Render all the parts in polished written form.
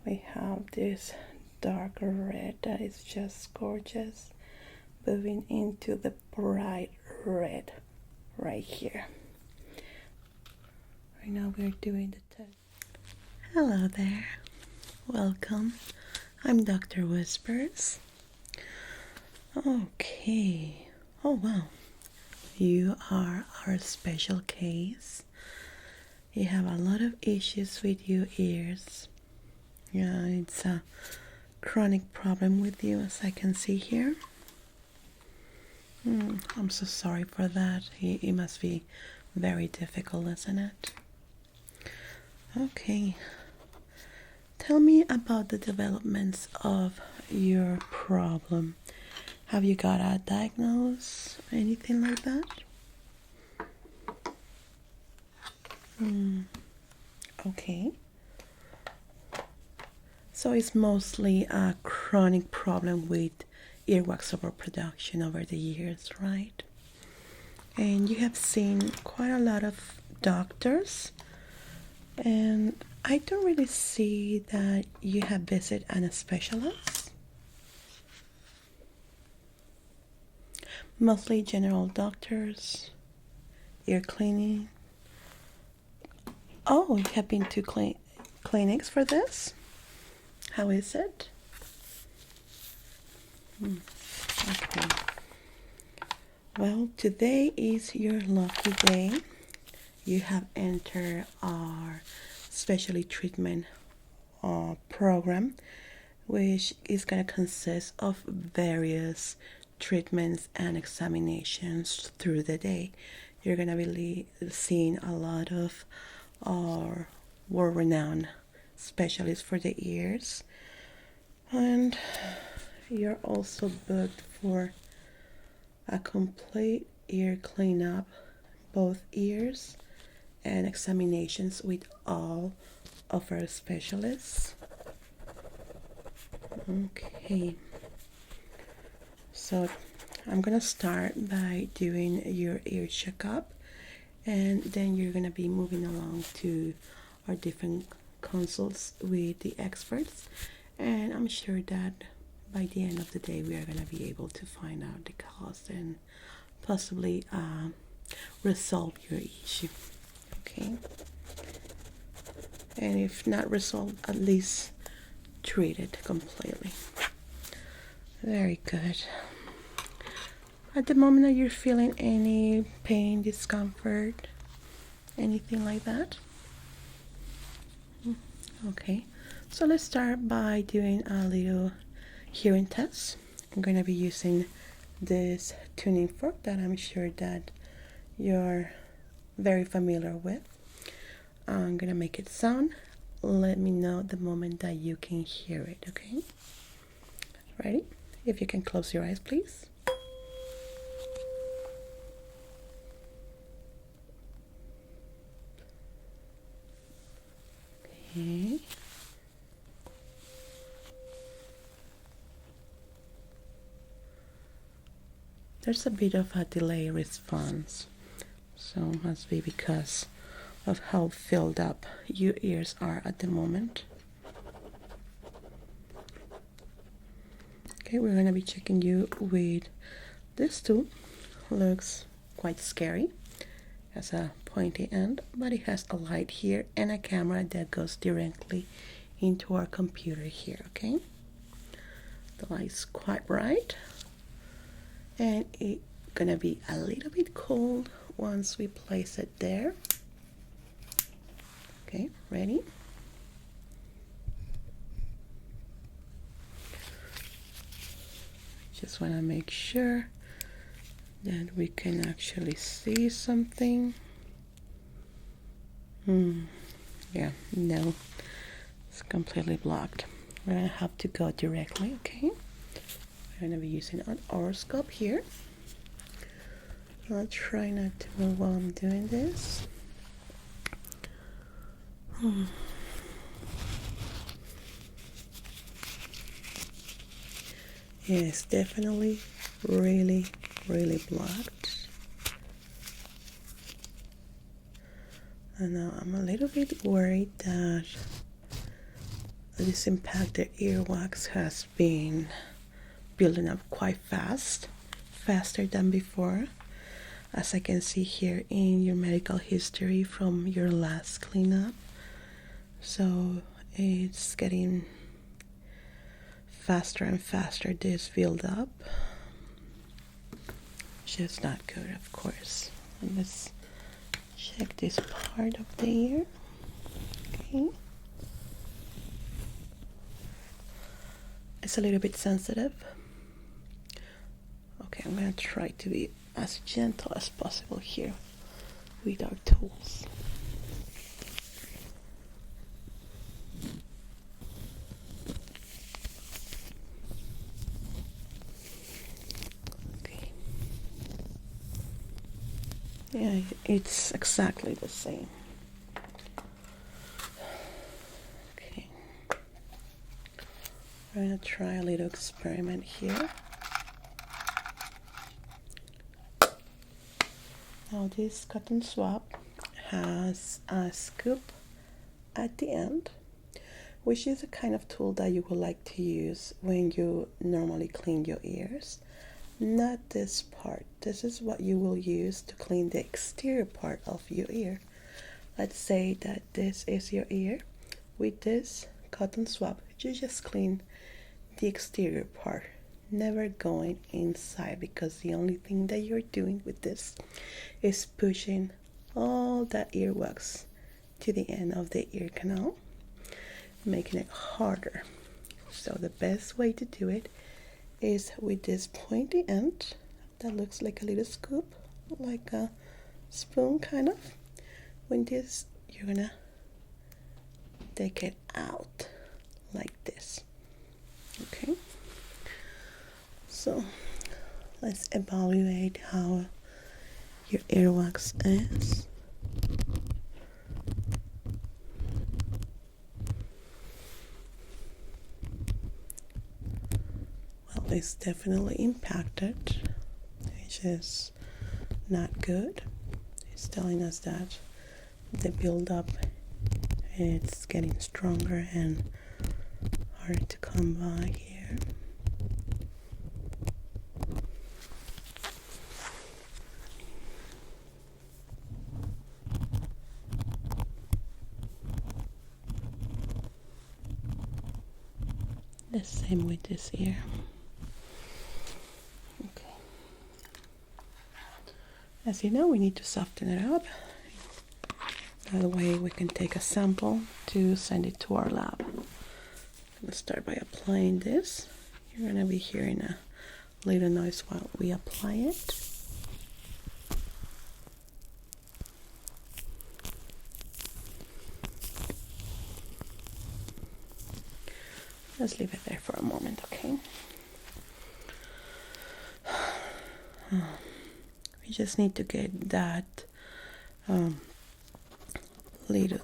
we have this dark red that is just gorgeous, moving into the bright red right here. Right now we're doing the test. Hello there, welcome. I'm Dr. Whispers. Okay, oh wow, you are our special case. You have a lot of issues with your ears. Yeah, it's a chronic problem with you, as I can see here. I'm so sorry for that. It must be very difficult, isn't it? Okay. Tell me about the developments of your problem. Have you got a diagnosis? Anything like that? Okay. So it's mostly a chronic problem with earwax overproduction over the years, right? And you have seen quite a lot of doctors, and I don't really see that you have visited a specialist. Mostly general doctors, ear cleaning. Oh, you have been to clinics for this? How is it? Okay. Well, today is your lucky day. You have entered our specialty treatment program, which is going to consist of various treatments and examinations through the day. You're going to be seeing a lot of world-renowned specialists for the ears, and you're also booked for a complete ear cleanup, both ears, and examinations with all of our specialists. Okay, so I'm gonna start by doing your ear checkup, and then you're gonna be moving along to our different consults with the experts, and I'm sure that by the end of the day we are gonna be able to find out the cause and possibly resolve your issue. Okay, and if not resolved, at least treat it completely. Very good. At the moment, are you feeling any pain, discomfort, anything like that? Okay, so let's start by doing a little hearing test. I'm going to be using this tuning fork that I'm sure that you're very familiar with. I'm going to make it sound. Let me know the moment that you can hear it, okay? Ready? If you can close your eyes, please. Okay. There's a bit of a delay response, so it must be because of how filled up your ears are at the moment. Okay, we're going to be checking you with this tool. Looks quite scary. Has a pointy end, but it has a light here and a camera that goes directly into our computer here, okay? The light's quite bright, and it's gonna be a little bit cold once we place it there. Okay, ready? Just want to make sure that we can actually see something. Yeah, no, it's completely blocked. We're gonna have to go directly, okay? We're gonna be using an Otoscope here. I'll try not to move while I'm doing this. Yeah, it's definitely really blocked. And now I'm a little bit worried that this impacted earwax has been building up quite fast, faster than before, as I can see here in your medical history from your last cleanup. So it's getting faster and faster, this build up, which is not good, of course. And let's check this part of the ear. Okay, it's a little bit sensitive. Okay, I'm gonna try to be as gentle as possible here with our tools. Okay. Yeah, it's exactly the same. Okay. I'm gonna try a little experiment here. Now this cotton swab has a scoop at the end, which is a kind of tool that you would like to use when you normally clean your ears. Not this part. This is what you will use to clean the exterior part of your ear. Let's say that this is your ear. With this cotton swab, you just clean the exterior part, never going inside, because the only thing that you're doing with this is pushing all that earwax to the end of the ear canal, making it harder. So the best way to do it is with this pointy end that looks like a little scoop, like a spoon kind of. When this, you're gonna take it out like this. Okay, so let's evaluate how your earwax is. Well, it's definitely impacted, which is not good. It's telling us that the buildup is getting stronger and hard to come by here. The same with this ear. Okay. As you know, we need to soften it up. That way we can take a sample to send it to our lab. Let's start by applying this. You're going to be hearing a little noise while we apply it. Let's leave it there for a moment, okay? We just need to get that little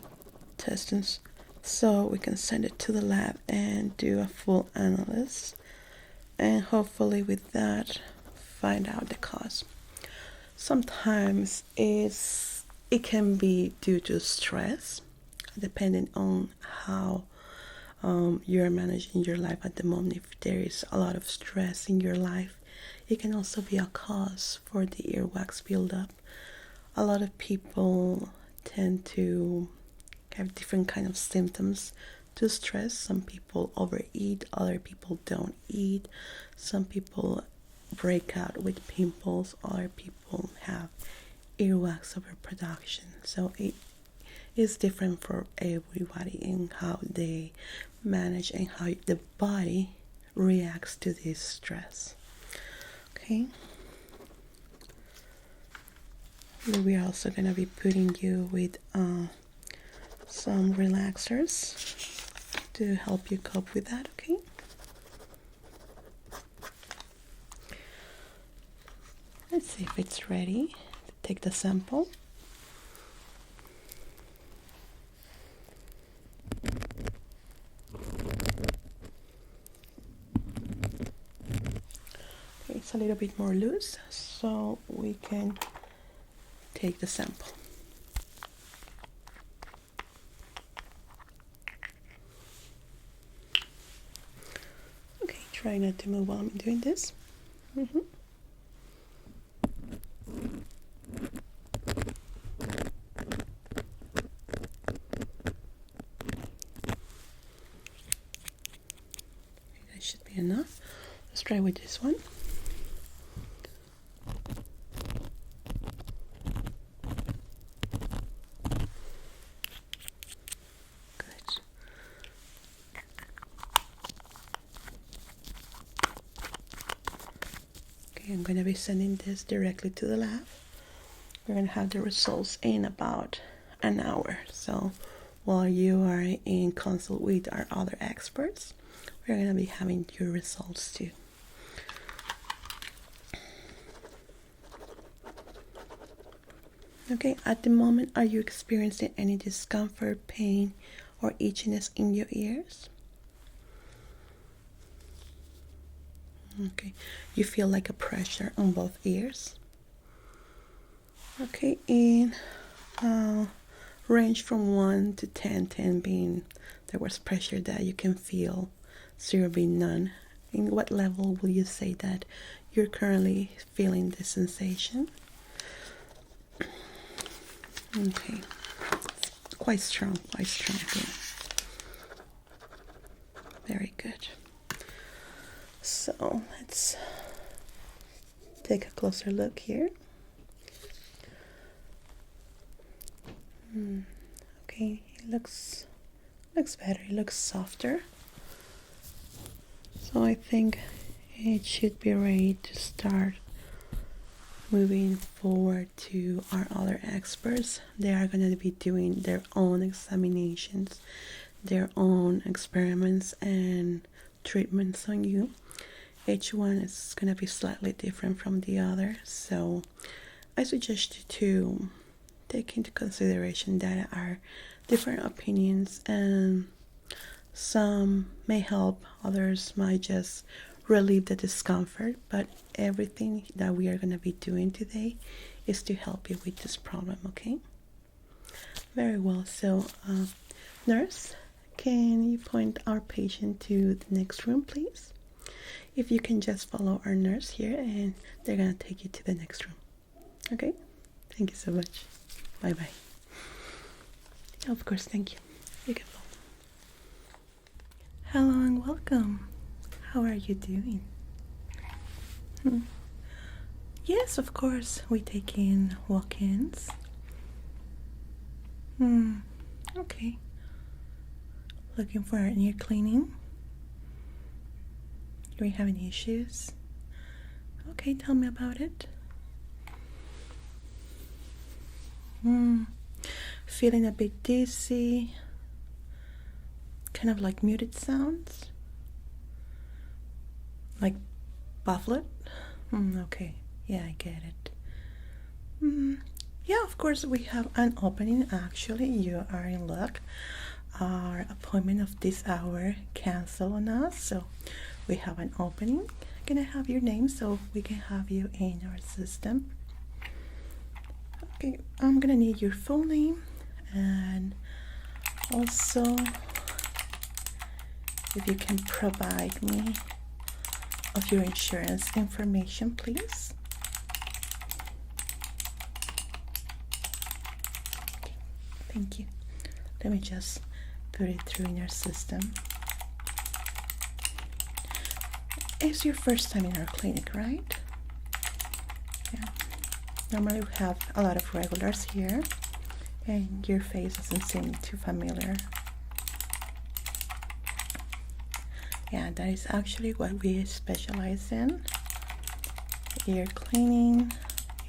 testings so we can send it to the lab and do a full analysis, and hopefully with that find out the cause. Sometimes it can be due to stress, depending on how you're managing your life at the moment. If there is a lot of stress in your life, it can also be a cause for the earwax buildup. A lot of people tend to have different kind of symptoms to stress. Some people overeat, other people don't eat. Some people break out with pimples, other people have earwax overproduction. So it is different for everybody in how they manage and how the body reacts to this stress. Okay. We are also going to be putting you with some relaxers to help you cope with that, okay? Let's see if it's ready to take the sample. Okay, it's a little bit more loose, so we can take the sample. Try not to move while I'm doing this. Mm-hmm. That should be enough. Let's try with this one. Good. Okay, I'm going to be sending this directly to the lab. We're going to have the results in about an hour. So while you are in consult with our other experts, we're going to be having your results too. Okay, at the moment, are you experiencing any discomfort, pain, or itchiness in your ears? Okay, you feel like a pressure on both ears? Okay, in range from 1 to 10, 10 being the worst pressure that you can feel, 0 being none. In what level will you say that you're currently feeling this sensation? Okay, quite strong. Okay. Very good. So let's take a closer look here. Okay, it looks better. It looks softer. So I think it should be ready to start moving forward to our other experts. They are going to be doing their own examinations, their own experiments and treatments on you. Each one is going to be slightly different from the other. So I suggest you to take into consideration that there are different opinions, and some may help, others might just relieve the discomfort, but everything that we are going to be doing today is to help you with this problem. Okay, very well. So nurse, can you point our patient to the next room, please? If you can just follow our nurse here, and they're going to take you to the next room. Okay, thank you so much. Bye-bye. Of course, thank you. You can go. Hello and welcome. How are you doing? Yes, of course. We take in walk-ins. Okay. Looking for an ear cleaning? Do we have any issues? Okay, tell me about it. Feeling a bit dizzy, kind of like muted sounds, like baffled. Okay, yeah, I get it. Yeah, of course, we have an opening. Actually, you are in luck. Our appointment of this hour canceled on us, so we have an opening. Can I have your name so we can have you in our system? Okay, I'm gonna need your full name, and also if you can provide me of your insurance information, please. Okay, thank you. Let me just put it through in your system. It's your first time in our clinic, right? Yeah. Normally we have a lot of regulars here, and your face doesn't seem too familiar. Yeah, that is actually what we specialize in. Ear cleaning,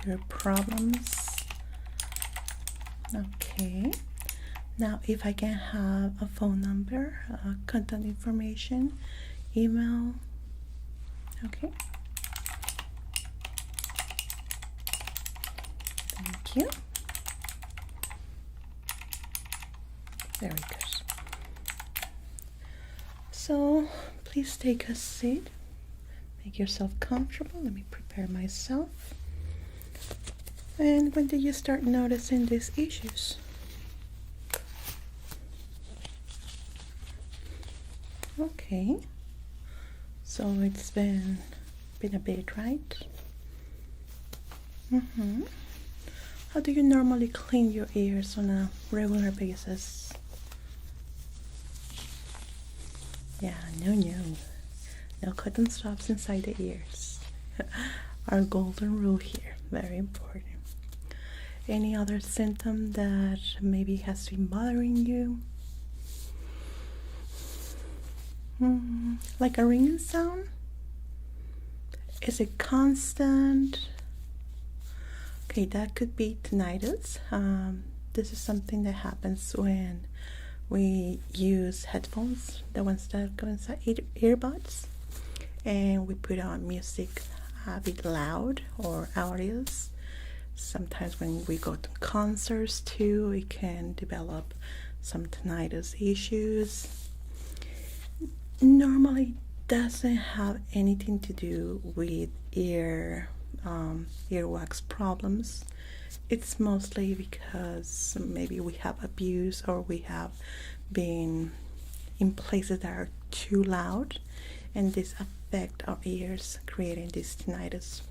ear problems. Okay. Now, if I can have a phone number, contact information, email. Okay. Thank you. Very good. So, please take a seat. Make yourself comfortable. Let me prepare myself. And when did you start noticing these issues? Okay. So it's been a bit, right? How do you normally clean your ears on a regular basis? Yeah, no cotton swabs inside the ears. Our golden rule here, very important. Any other symptom that maybe has been bothering you? Like a ringing sound? Is it constant? Okay, that could be tinnitus. This is something that happens when we use headphones, the ones that go inside earbuds, and we put on music a bit loud or audios. Sometimes when we go to concerts too, we can develop some tinnitus issues. Normally doesn't have anything to do with earwax problems. It's mostly because maybe we have abuse or we have been in places that are too loud, and this affect our ears, creating this tinnitus.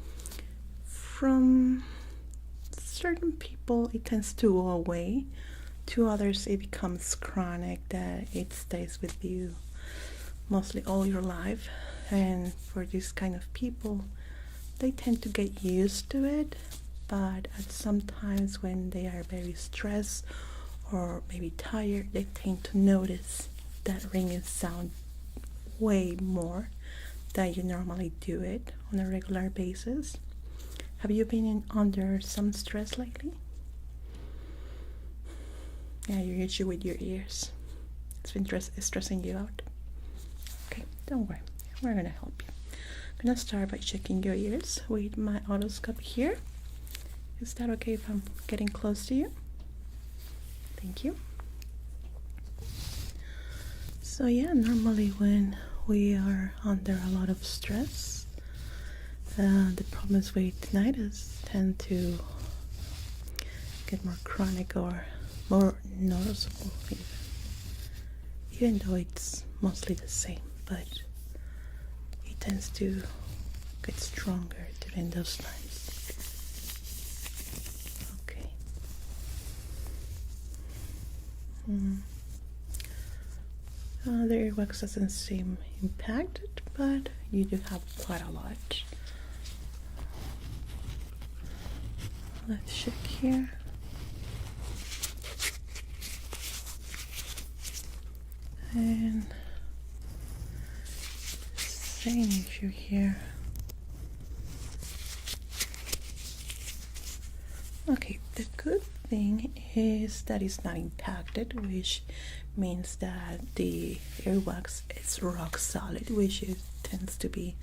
From certain people it tends to go away, to others it becomes chronic, that it stays with you mostly all your life. And for this kind of people, they tend to get used to it, but at sometimes when they are very stressed or maybe tired, they tend to notice that ringing sound way more than you normally do it on a regular basis. Have you been under some stress lately? Yeah, your issue with your ears. It's been stressing you out. Okay, don't worry. We're gonna help you. I'm gonna start by checking your ears with my otoscope here. Is that okay if I'm getting close to you? Thank you. So yeah, normally when we are under a lot of stress, the problems with tinnitus tend to get more chronic or more noticeable, even though it's mostly the same, but it tends to get stronger during those times. Okay. The earwax doesn't seem impacted, but you do have quite a lot. Let's check here. And same issue here. Okay, the good thing is that it's not impacted, which means that the earwax is rock solid, which tends to be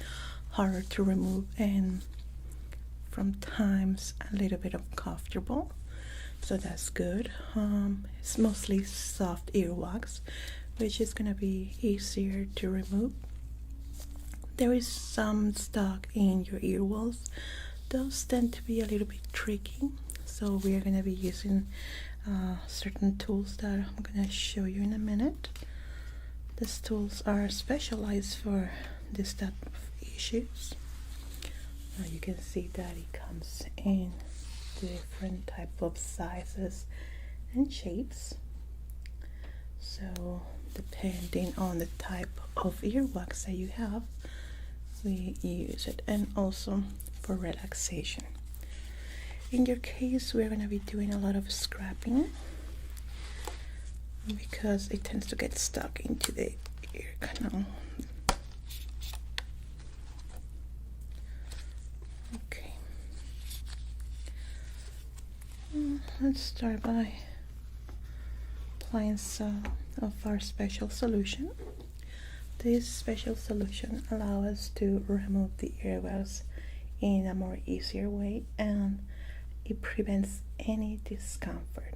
harder to remove and from times a little bit uncomfortable, so that's good. It's mostly soft earwax, which is gonna be easier to remove. There is some stuck in your ear walls. Those tend to be a little bit tricky, so we are gonna be using certain tools that I'm gonna show you in a minute. These tools are specialized for this type of issues. Now you can see that it comes in different type of sizes and shapes. So depending on the type of earwax that you have, we use it, and also for relaxation. In your case, we're going to be doing a lot of scraping because it tends to get stuck into the ear canal. Okay. Let's start by applying some of our special solution. This special solution allows us to remove the earwax in a more easier way, and it prevents any discomfort.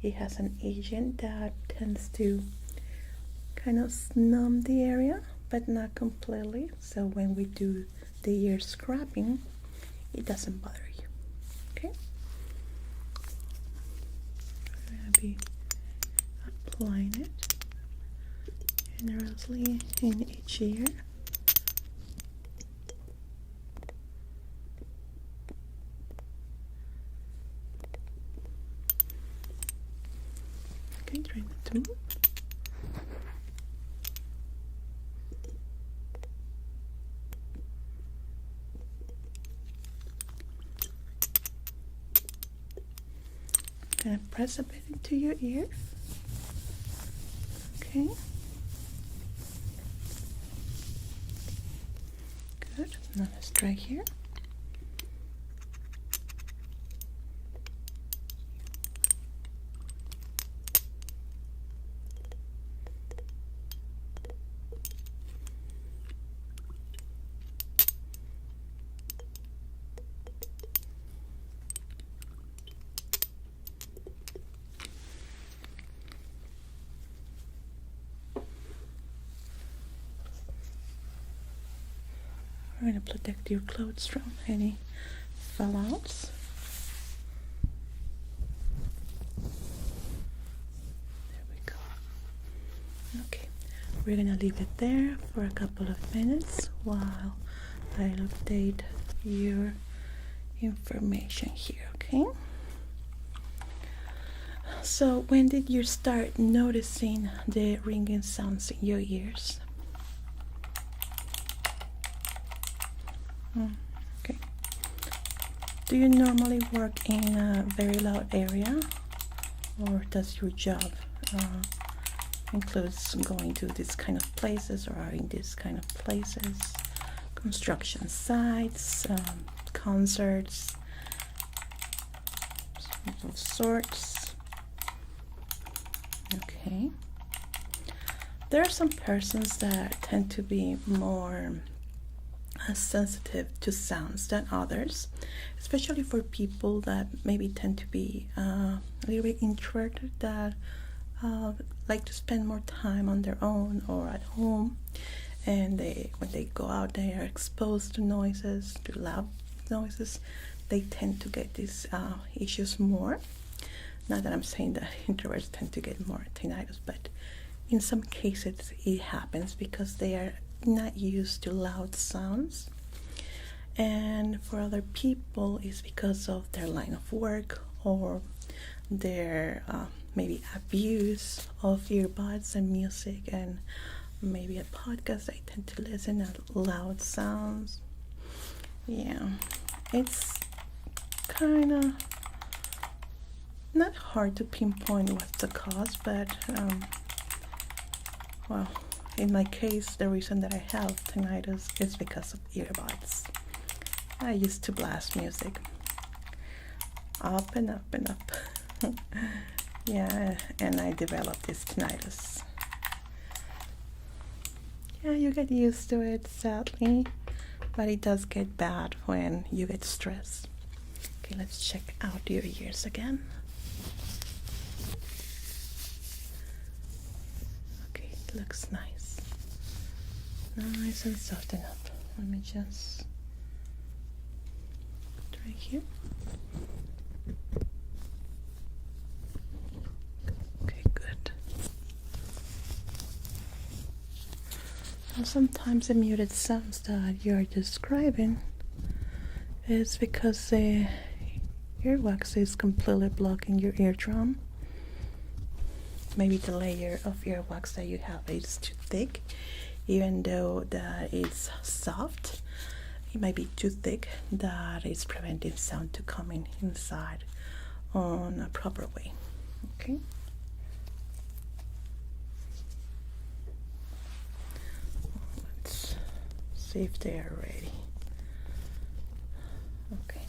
It has an agent that tends to kind of numb the area, but not completely, so when we do the ear scraping, it doesn't bother you. Okay, I'm gonna be applying it generously in each ear gonna press a bit into your ear. Okay. Good. Now let's try here. We're going to protect your clothes from any fallouts. There we go. Okay, we're going to leave it there for a couple of minutes while I update your information here, okay? So when did you start noticing the ringing sounds in your ears? Okay. Do you normally work in a very loud area, or does your job includes going to these kind of places, or are in these kind of places, construction sites, concerts of sorts? Okay. There are some persons that tend to be more sensitive to sounds than others, especially for people that maybe tend to be a little bit introverted, that like to spend more time on their own or at home, and when they go out, they are exposed to noises, to loud noises. They tend to get these issues more. Not that I'm saying that introverts tend to get more tinnitus, but in some cases it happens because they are not used to loud sounds. And for other people, it's because of their line of work or their maybe abuse of earbuds and music, and maybe a podcast. They tend to listen at loud sounds. Yeah, it's kind of not hard to pinpoint what's the cause, but well, in my case, the reason that I have tinnitus is because of earbuds. I used to blast music up and up and up. Yeah, and I developed this tinnitus. Yeah, you get used to it, sadly, but it does get bad when you get stressed. Okay, let's check out your ears again. Okay, it looks nice. Nice and soft enough. Let me just try here. Okay, good. Now sometimes the muted sounds that you're describing is because the earwax is completely blocking your eardrum. Maybe the layer of earwax that you have is too thick. Even though that it's soft, it might be too thick, that is preventing sound to coming inside on a proper way. Okay. Let's see if they are ready. Okay.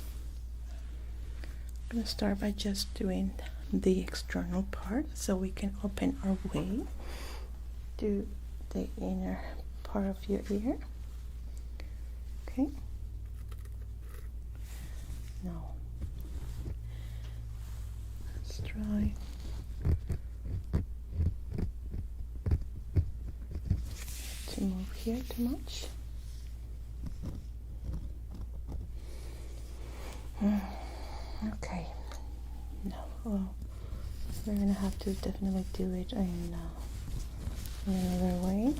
I'm going to start by just doing the external part so we can open our way to the inner part of your ear. Okay. Now let's try to move here too much. Okay. No. Well, we're gonna have to definitely do it in another way.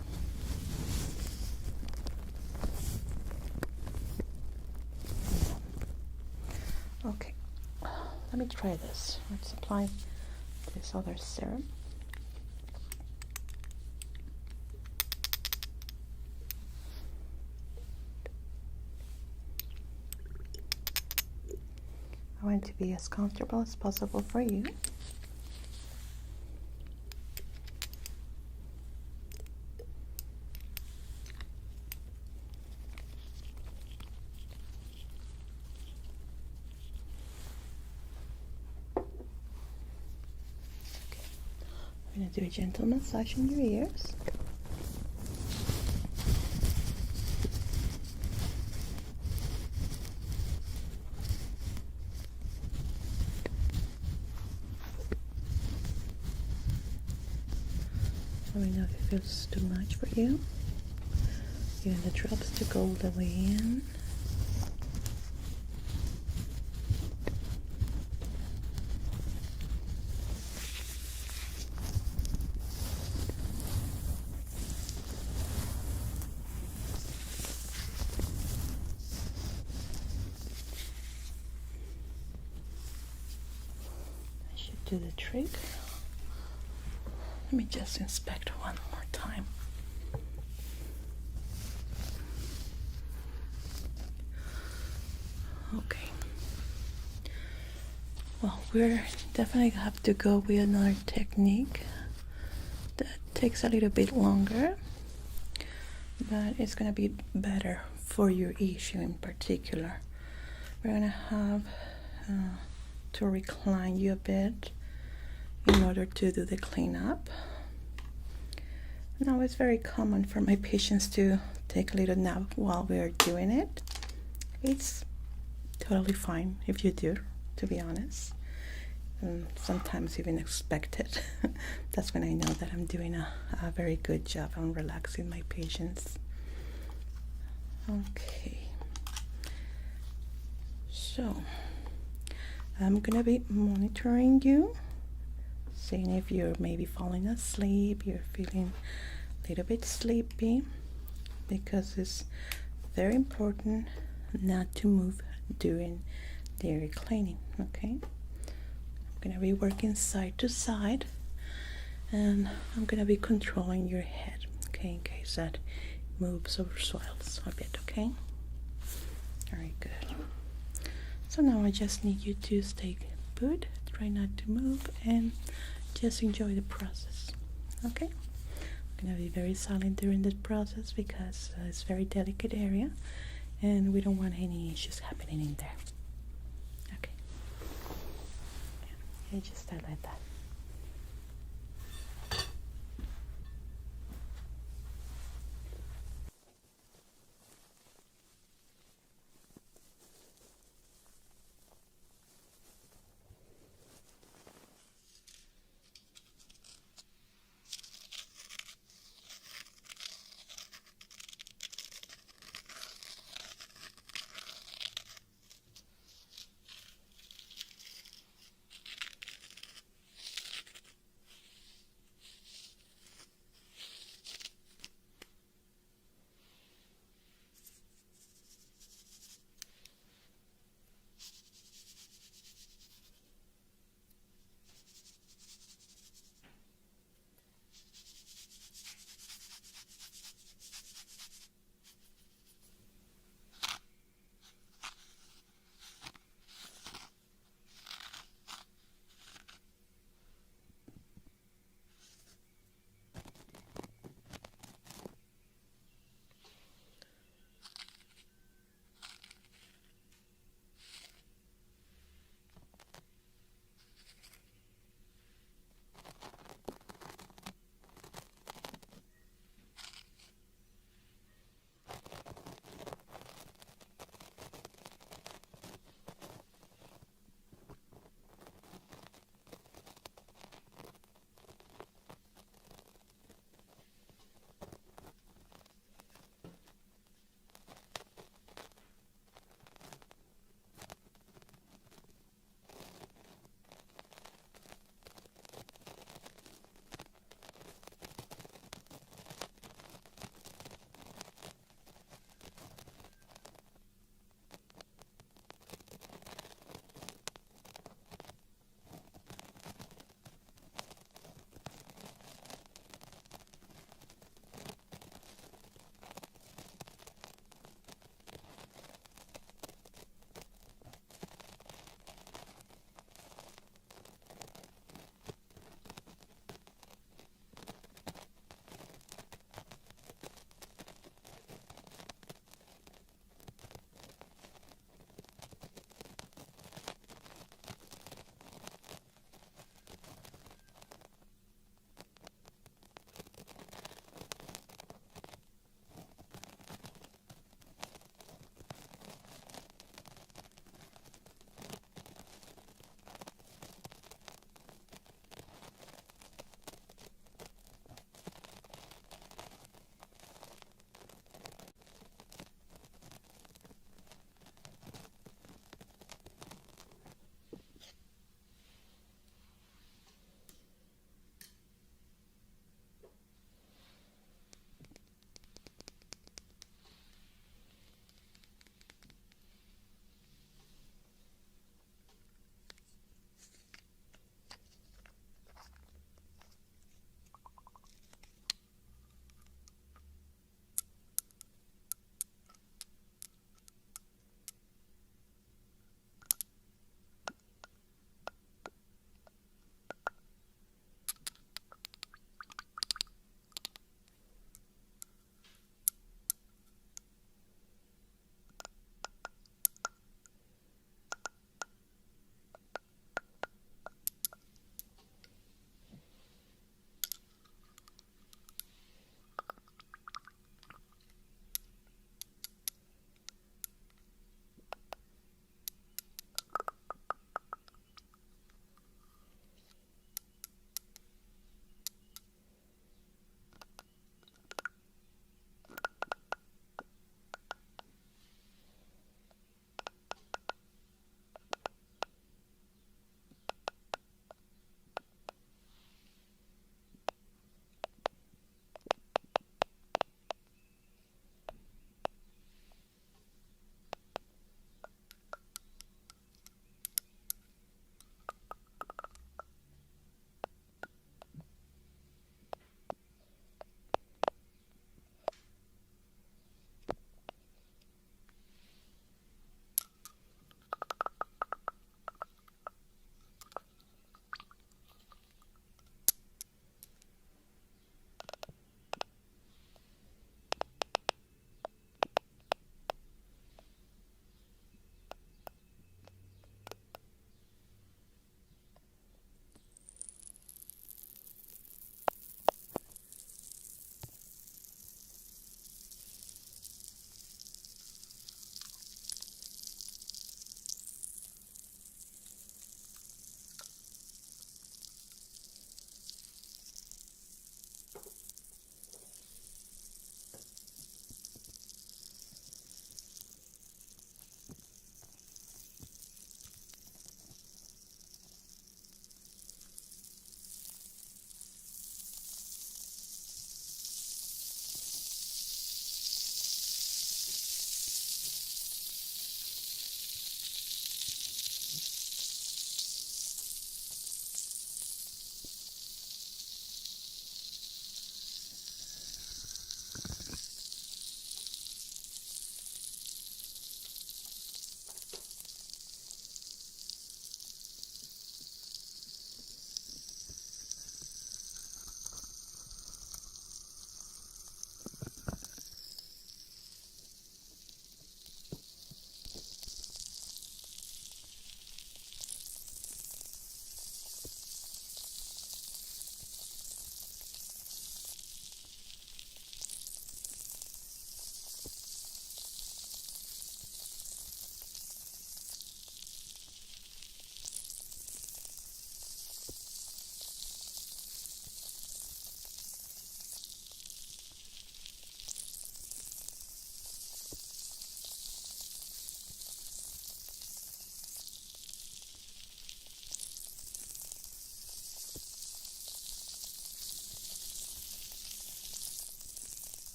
Okay, let me try this. Let's apply this other serum. I want to be as comfortable as possible for you. I'm going to do a gentle massage in your ears. Let me know if it feels too much for you. You want the drops to go all the way in. That should do the trick. Let me just inspect one more time. Okay. Well, we're definitely gonna have to go with another technique that takes a little bit longer, but it's gonna be better for your issue in particular. We're gonna have to recline you a bit in order to do the cleanup. Now, it's very common for my patients to take a little nap while we're doing it. It's totally fine if you do, to be honest. And sometimes even expected. That's when I know that I'm doing a very good job on relaxing my patients. Okay. So, I'm gonna be monitoring you, seeing if you're maybe falling asleep, you're feeling a little bit sleepy, because it's very important not to move during the cleaning. Okay, I'm gonna be working side to side, and I'm gonna be controlling your head, okay, in case that moves or swells a bit. Okay, all right, good. So now I just need you to stay put, try not to move, and just enjoy the process. Okay, I'm gonna be very silent during this process because it's a very delicate area and we don't want any issues happening in there. Okay, yeah, just start like that.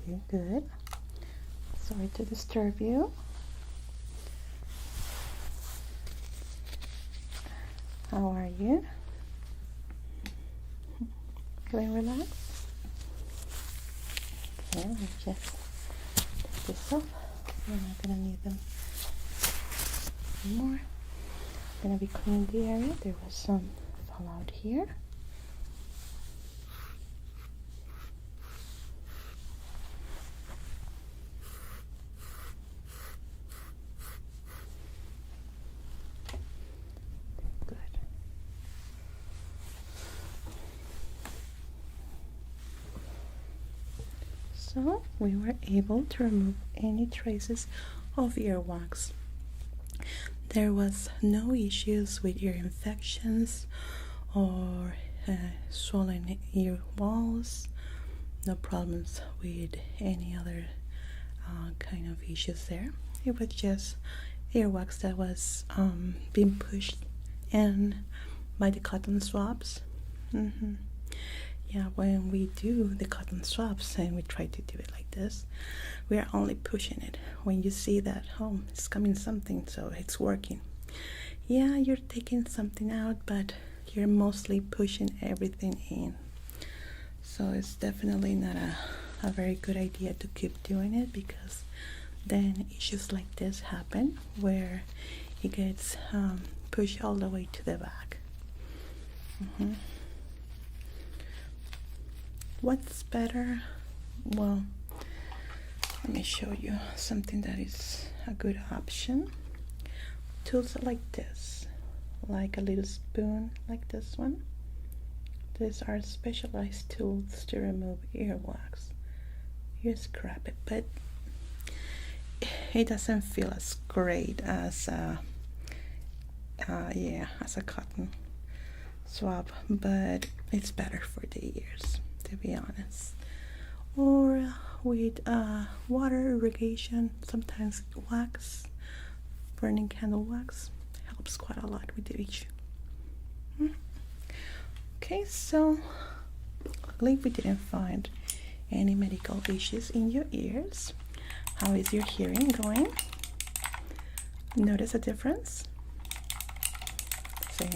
you. Good. Sorry to disturb you. How are you? Feeling relaxed? Okay, let me just take this off. We're not gonna need them anymore. I'm gonna be cleaning the area. There was some fallout here. Good. So we were able to remove any traces of earwax. There was no issues with ear infections or swollen ear walls, no problems with any other kind of issues there. It was just earwax that was being pushed in by the cotton swabs. Yeah, when we do the cotton swabs and we try to do it like this, we are only pushing it. When you see that, oh, it's coming something, so it's working. Yeah, you're taking something out, but you're mostly pushing everything in. So it's definitely not a very good idea to keep doing it, because then issues like this happen where it gets pushed all the way to the back. What's better? Well, let me show you something that is a good option. Tools like this, like a little spoon like this one. These are specialized tools to remove earwax. You scrap it, but it doesn't feel as great as as a cotton swab, but it's better for the ears, to be honest. Or with water irrigation, sometimes wax, burning candle wax helps quite a lot with the issue. Okay, so luckily we didn't find any medical issues in your ears. How is your hearing going? Notice a difference? See?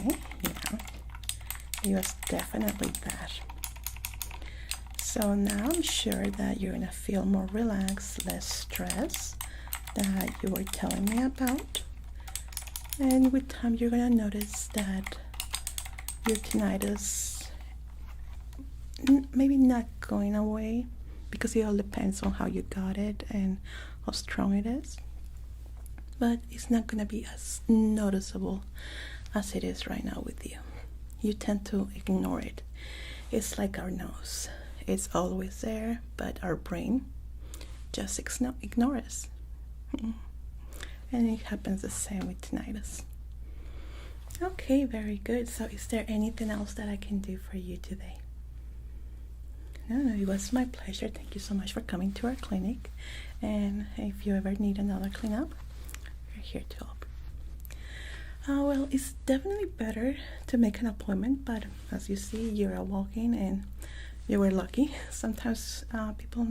Yeah, it was definitely that. So now I'm sure that you're gonna feel more relaxed, less stress that you were telling me about. And with time, you're gonna notice that your tinnitus maybe not going away, because it all depends on how you got it and how strong it is. But it's not gonna be as noticeable as it is right now with you. You tend to ignore it. It's like our nose. It's always there, but our brain just ignores us. And it happens the same with tinnitus. Okay, very good. So is there anything else that I can do for you today? No, it was my pleasure. Thank you so much for coming to our clinic. And if you ever need another cleanup, we're here to help. Well, it's definitely better to make an appointment, but as you see, you're walking and you were lucky. Sometimes people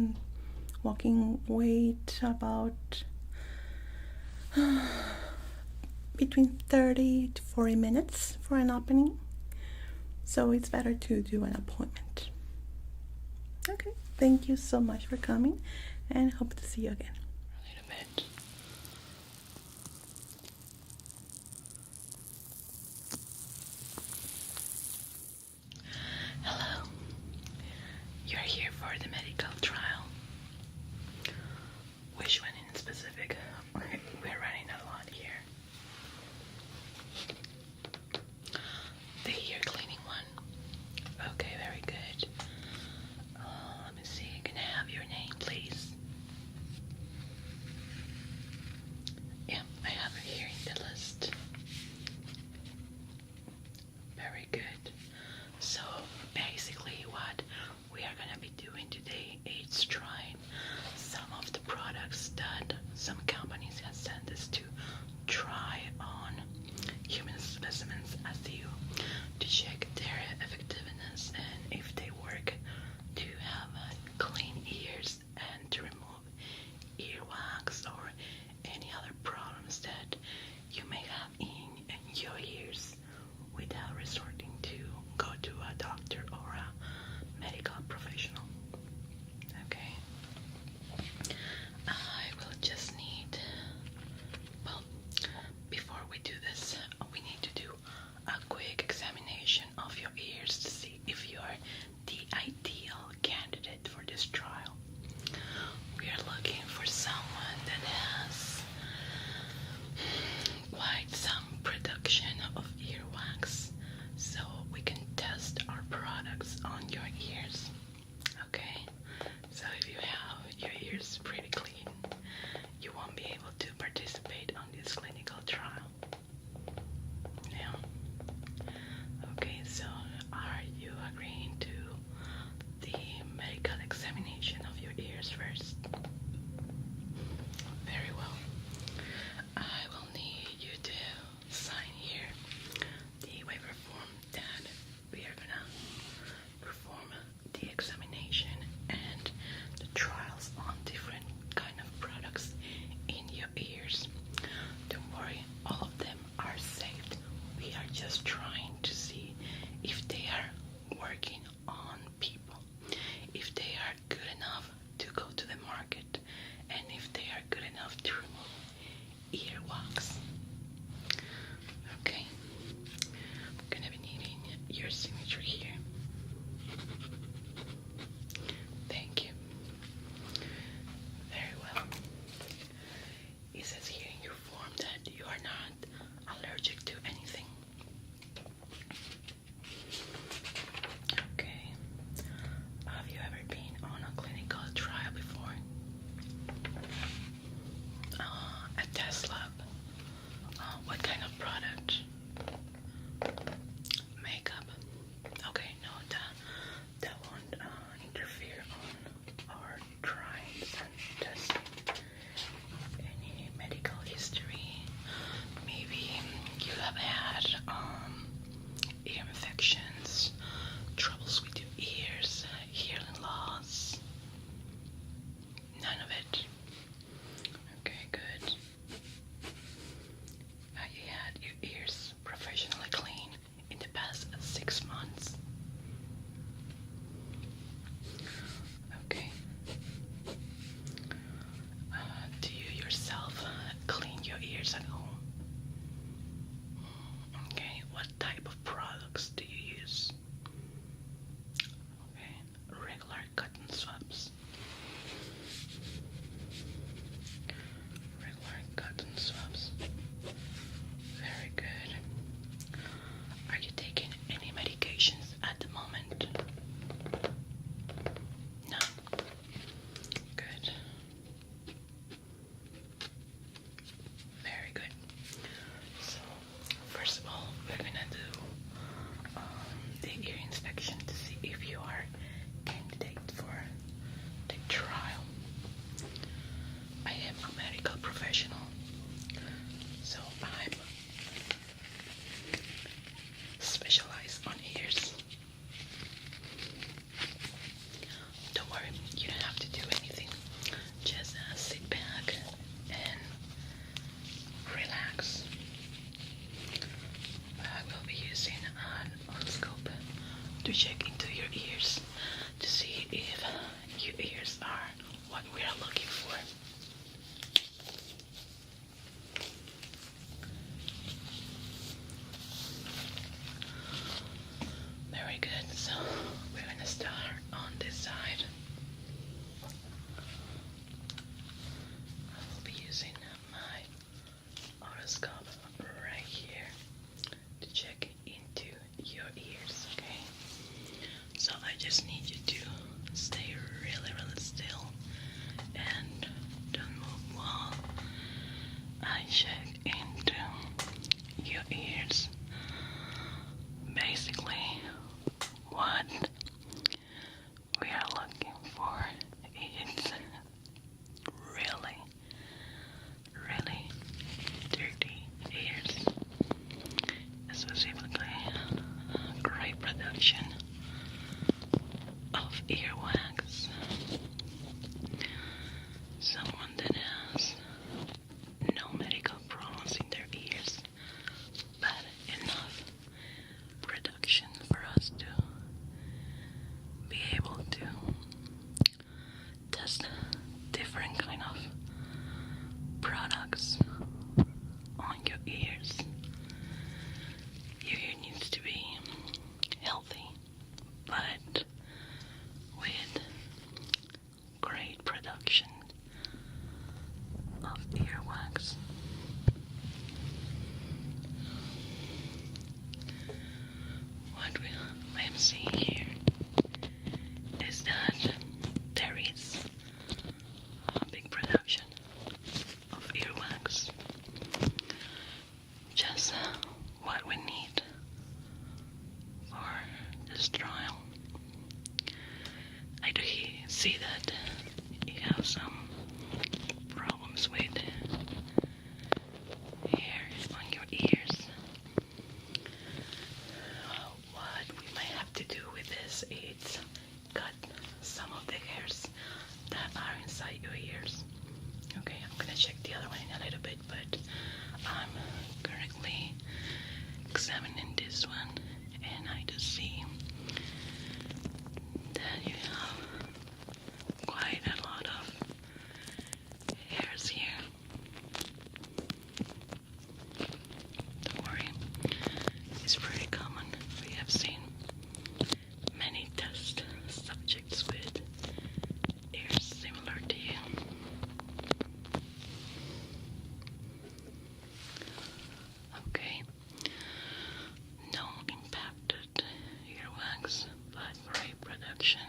walking wait about between 30 to 40 minutes for an opening. So it's better to do an appointment. Okay, thank you so much for coming, and hope to see you again. A little bit. Hello. You're here for the medical trial. Which one in specific? We're running a lot here. The ear cleaning one. Okay, very good. Let me see. Can I have your name, please? ears are what we are looking for. Very good. So we're going to start on this side. I will be using my otoscope right here to check into your ears, okay? So I just need you to stay really, really still and don't move while I check into your ears. Basically, what we are looking for is really, really dirty ears, specifically great production of earwax. Someone that has no medical problems in their ears, but enough production for us to be able to test different kind of products on your ears. Your ear needs to be healthy, but with great production of earwax. What I am seeing here is that there is a big production of earwax. Just what we need for this trial. I do see that you have some problems with hair on your ears. What we might have to do with this is cut some of the hairs that are inside your ears. Okay, I'm gonna check the other one in a little bit, but I'm currently examining this one, and I just see that you have quite a lot of hairs here. Don't worry, it's pretty common. We have seen many test subjects with ears similar to you. Okay, no impacted earwax, but great production.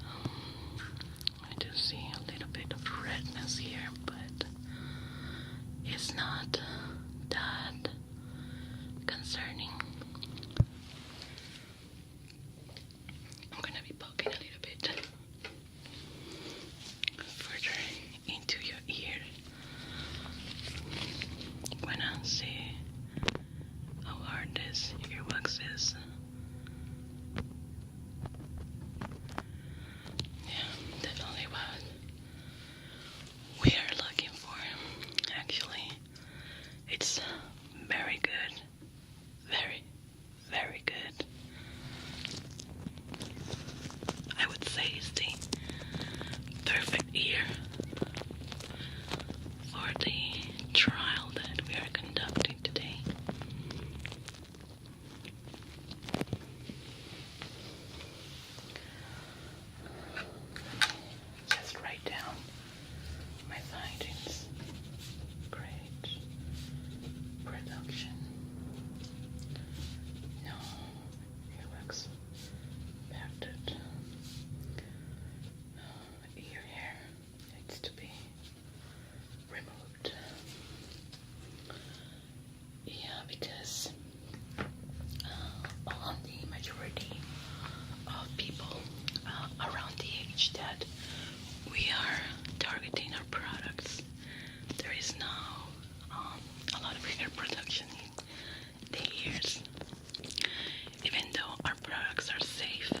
I do see a little bit of redness here, but it's not that concerning. I'm gonna be poking a little bit further into your ear. Wanna see how hard this earwax is. Yeah, definitely what we are looking for. Actually, it's very good. Very, very good. I would say it's the perfect ear for the trial that we are conducting today. Just write down my findings. Great production. No earwax impacted. Ear hair needs to be removed. Yeah, because on the majority of people around the age that we are targeting our products, there is now a lot of hair production in the ears. Even though our products are safe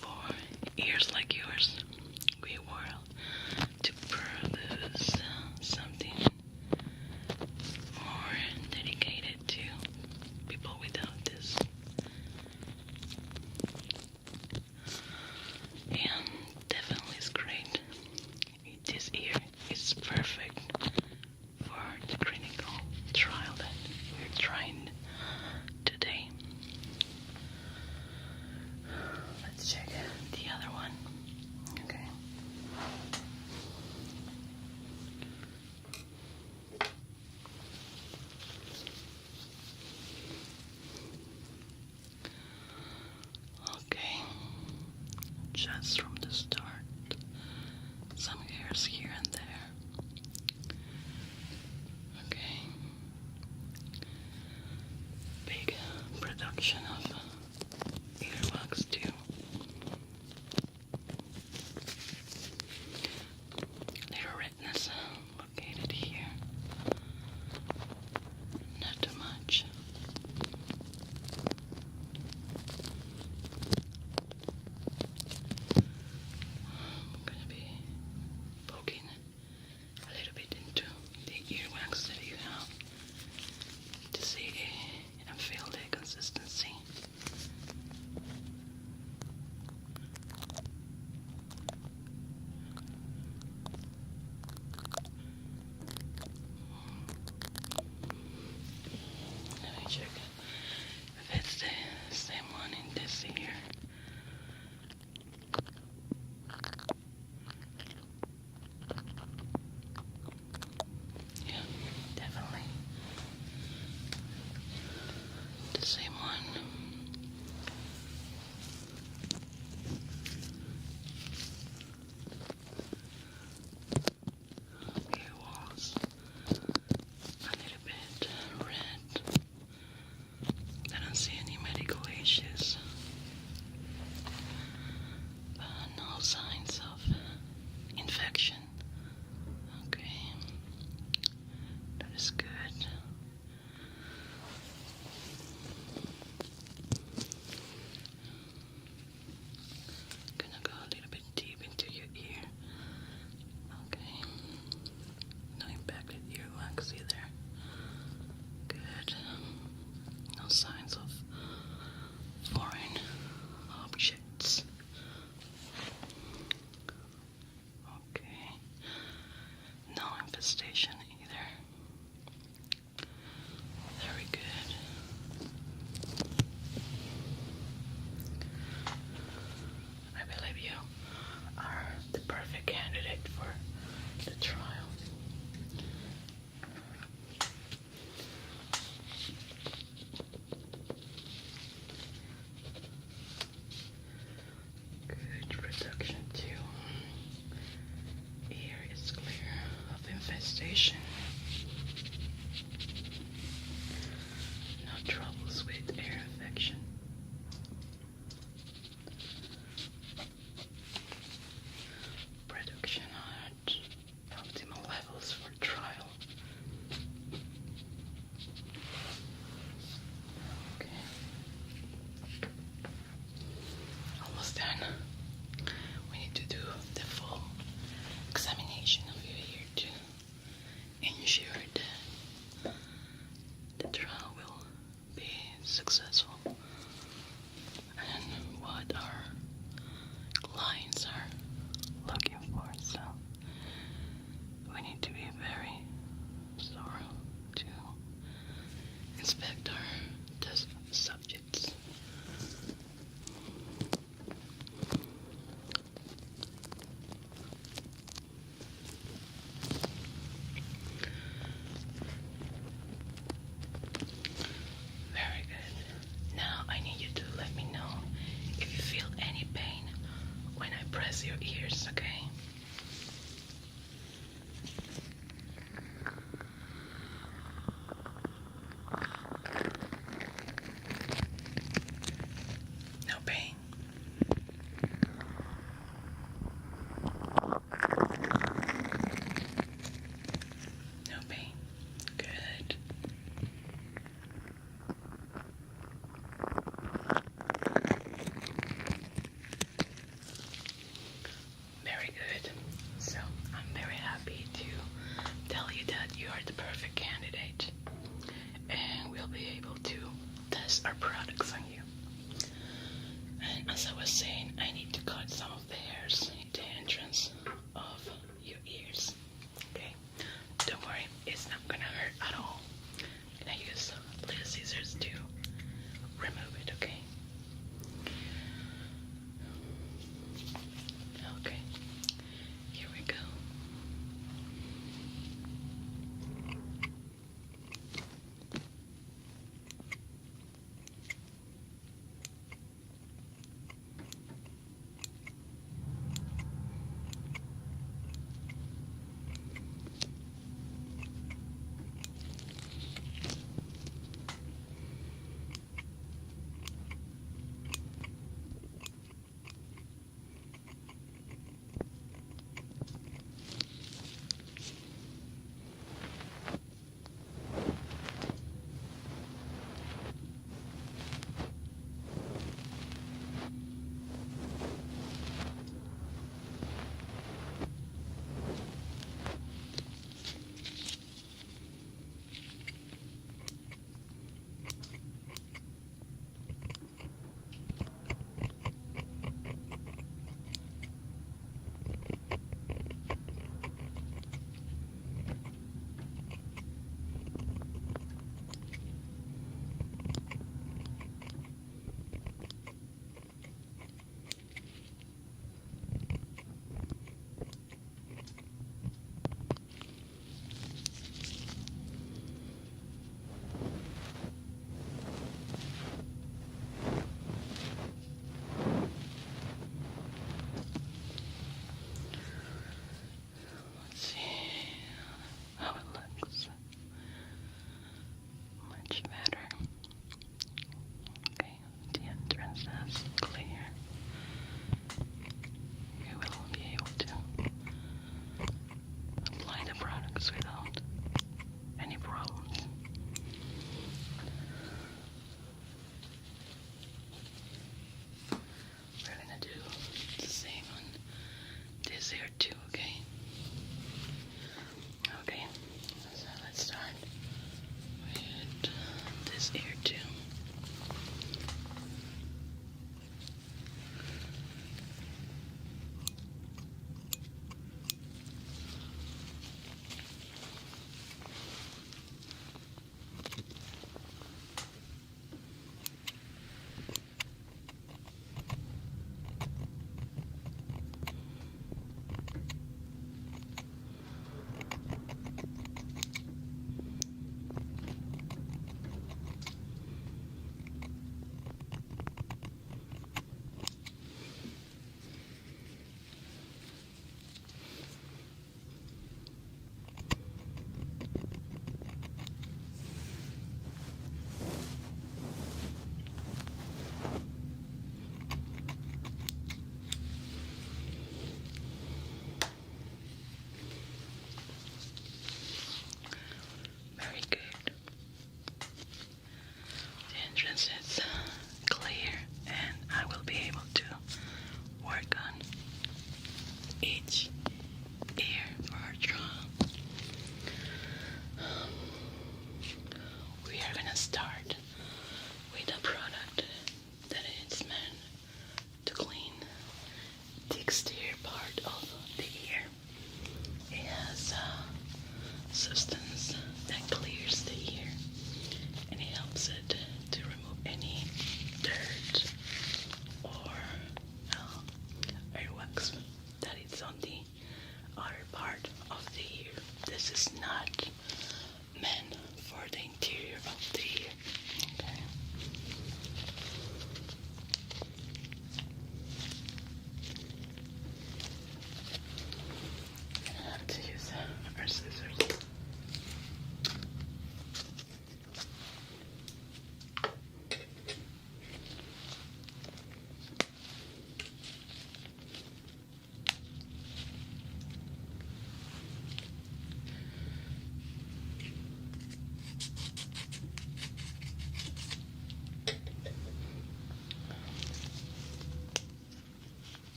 for ears like yours, we will to produce something more dedicated to people without this. just from the start. Some hairs here and there. Okay. Big production of earwax too. Little redness located here. Not too much. I'm gonna be poking a little bit into the earwax that you have to see and feel the consistency. Let me check if it's the same one in this ear. Yeah, definitely the same one. Ear walls a little bit red. I don't see any medical issues. No signs of infection. Okay, that is good. Gonna go a little bit deep into your ear. Okay, no impacted earwax either. Good. No signs of foreign objects. Okay. No infestation either. Very good. I believe you are the perfect candidate for the trial. Good production too. Ear is clear of infestation. No troubles with ear infection. Production at optimal levels for trial. Okay. Almost done. We need to do the full examination of your ear to ensure that the trial will be successful and what our clients are looking for. So we need to be very thorough to inspect our test subjects. Very good. Now I need you to let me know if you feel any pain when I press your ears, okay? No pain. No pain. Good. Very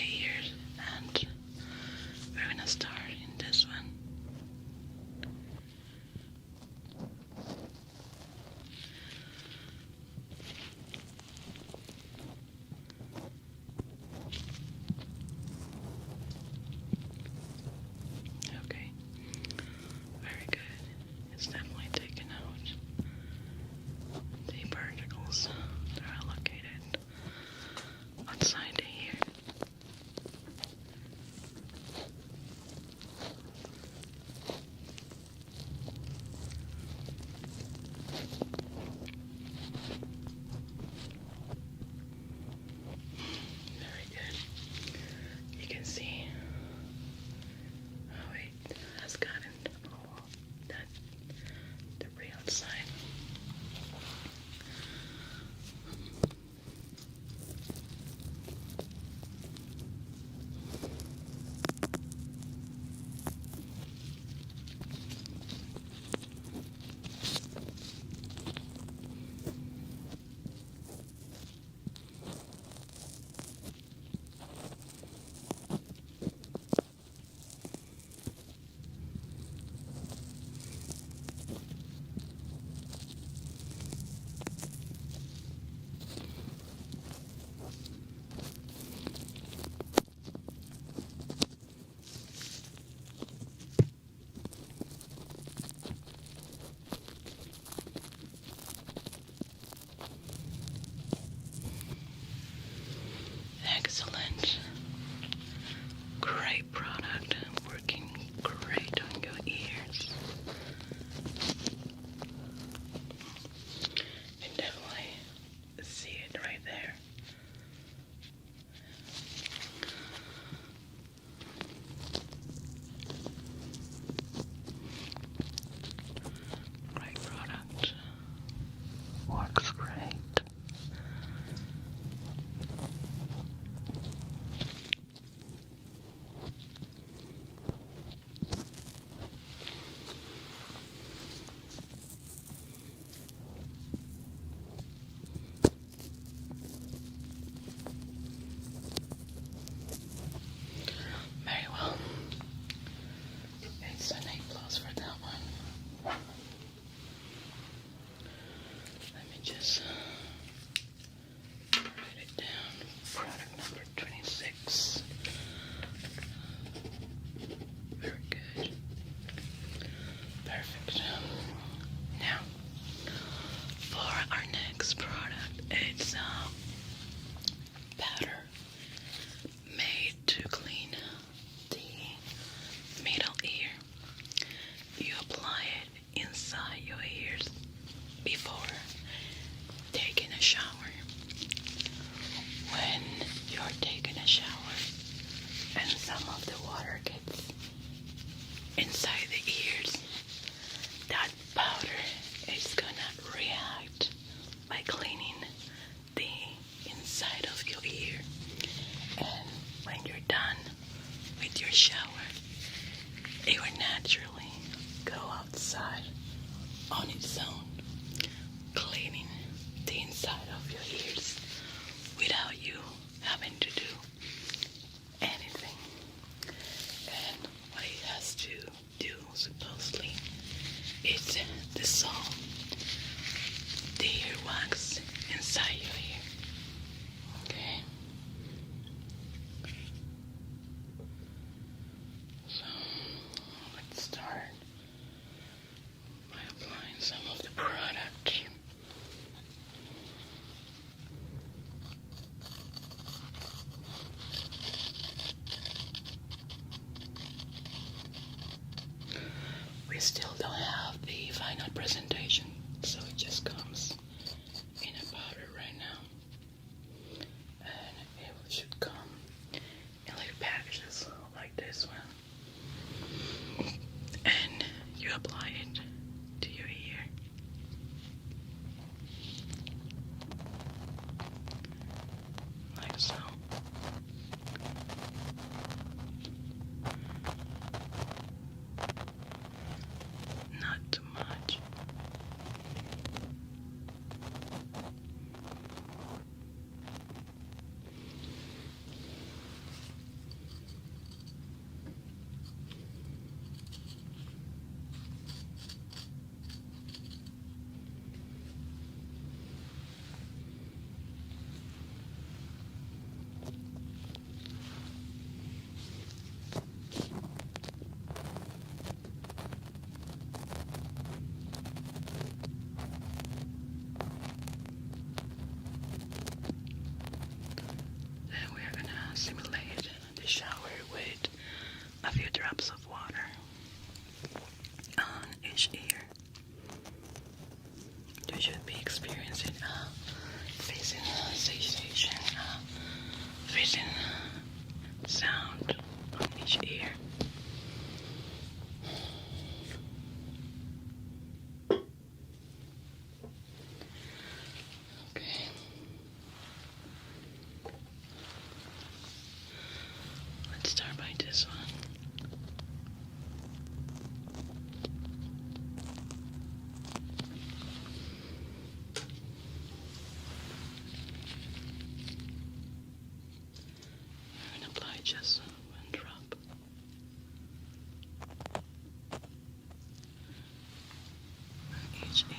ears, and we're gonna start in this one. Okay, very good. It's definitely taken out the particles that are located outside the ear. Very good. You can see how it has gotten all that debris outside. Excellent. Great product. Working great on your ears. You can definitely see it right there. Great product. Works great. Very well. It's an A+ for that one. Let me just write it down. Product number 26. Very good. Perfect. Now, for our next product, it's powder made to clean the middle ear. You apply it inside your ears before taking a shower. When you're taking a shower and some of the water gets inside the ears, that powder is gonna react by cleaning the inside of your ear. And when you're done with your shower, it will naturally go outside on its own, cleaning the inside of your ears without you having to do anything. And what it has to do, supposedly, is dissolve the earwax inside your ear. Okay? So, let's start by applying some of the product. We still don't have the final presentation, so it just comes in a powder right now. And it should come in little packages like this one. And you apply it to your ear. Like so. Not too much. Let's start by this one. We're going to apply just one drop. On each ear.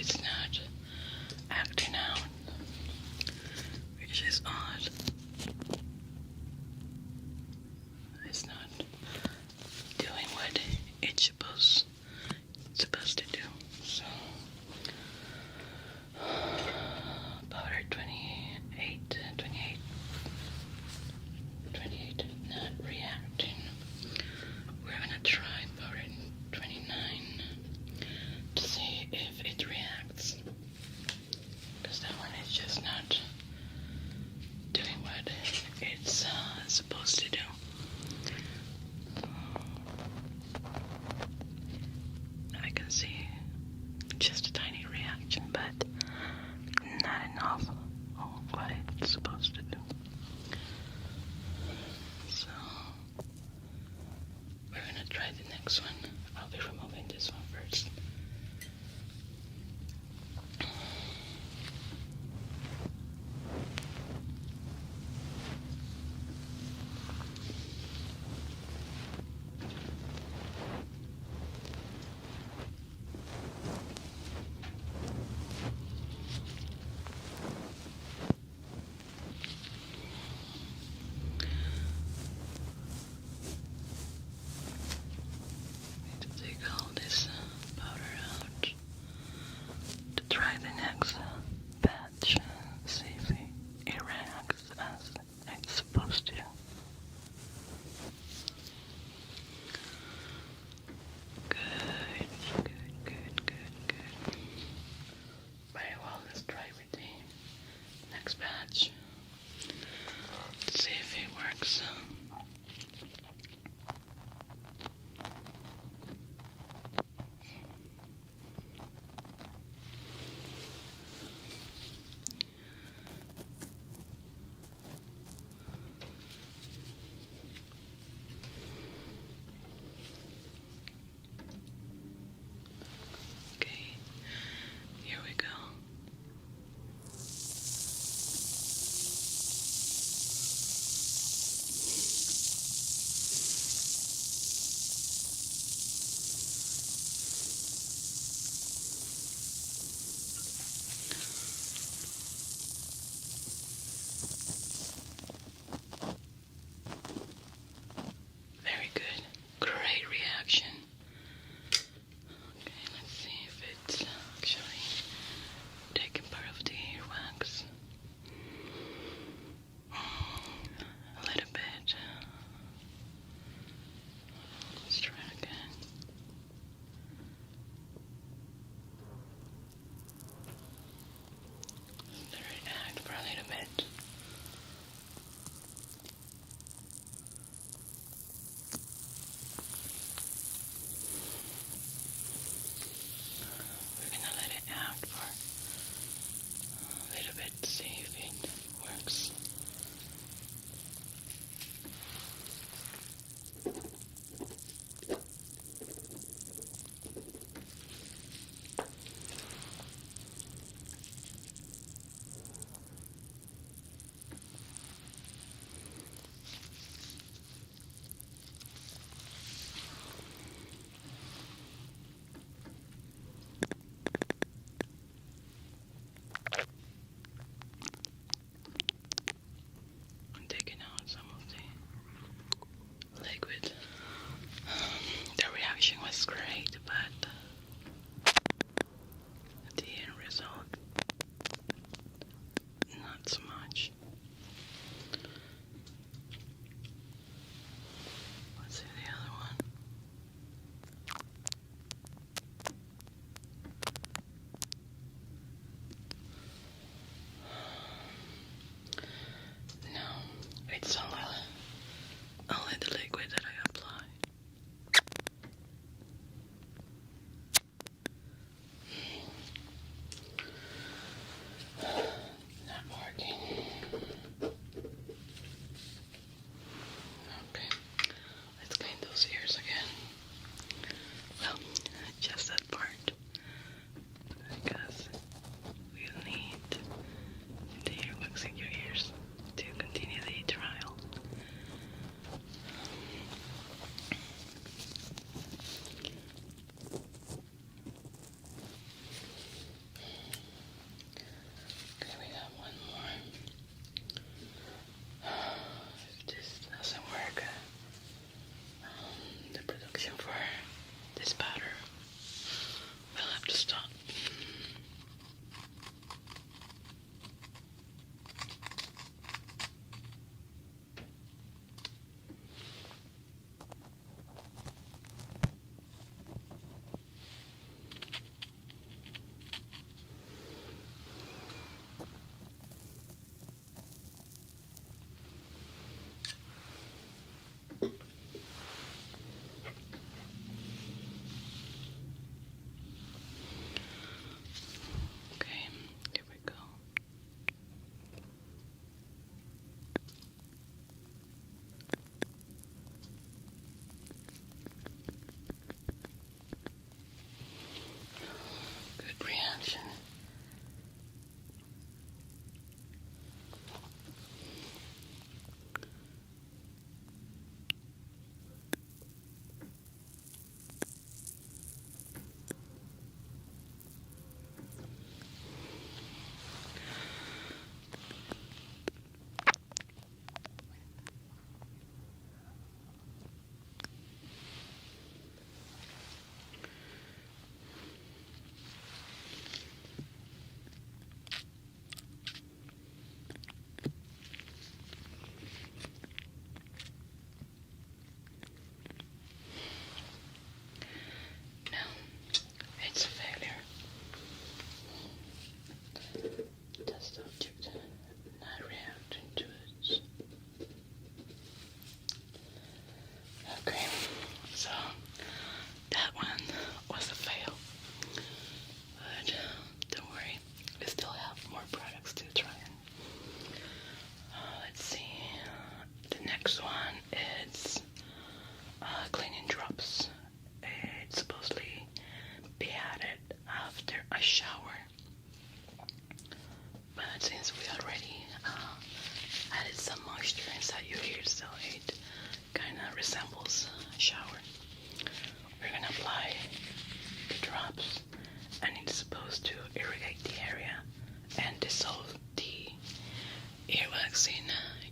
It's not acting out, which is odd. It's not doing what it's supposed to do. So, powder 28, not reacting. We're gonna try powder 29 to see if it reacts, because that one is just not doing what it's supposed to do. I can see just a tiny reaction, but not enough of what it's supposed to do. So we're gonna try the next one. I'll be removing this one first. Take all this powder out to try the next batch. See if it reacts as it's supposed to. Good. Very well, let's try with the next batch. Let's see if it works. Okay, here we go.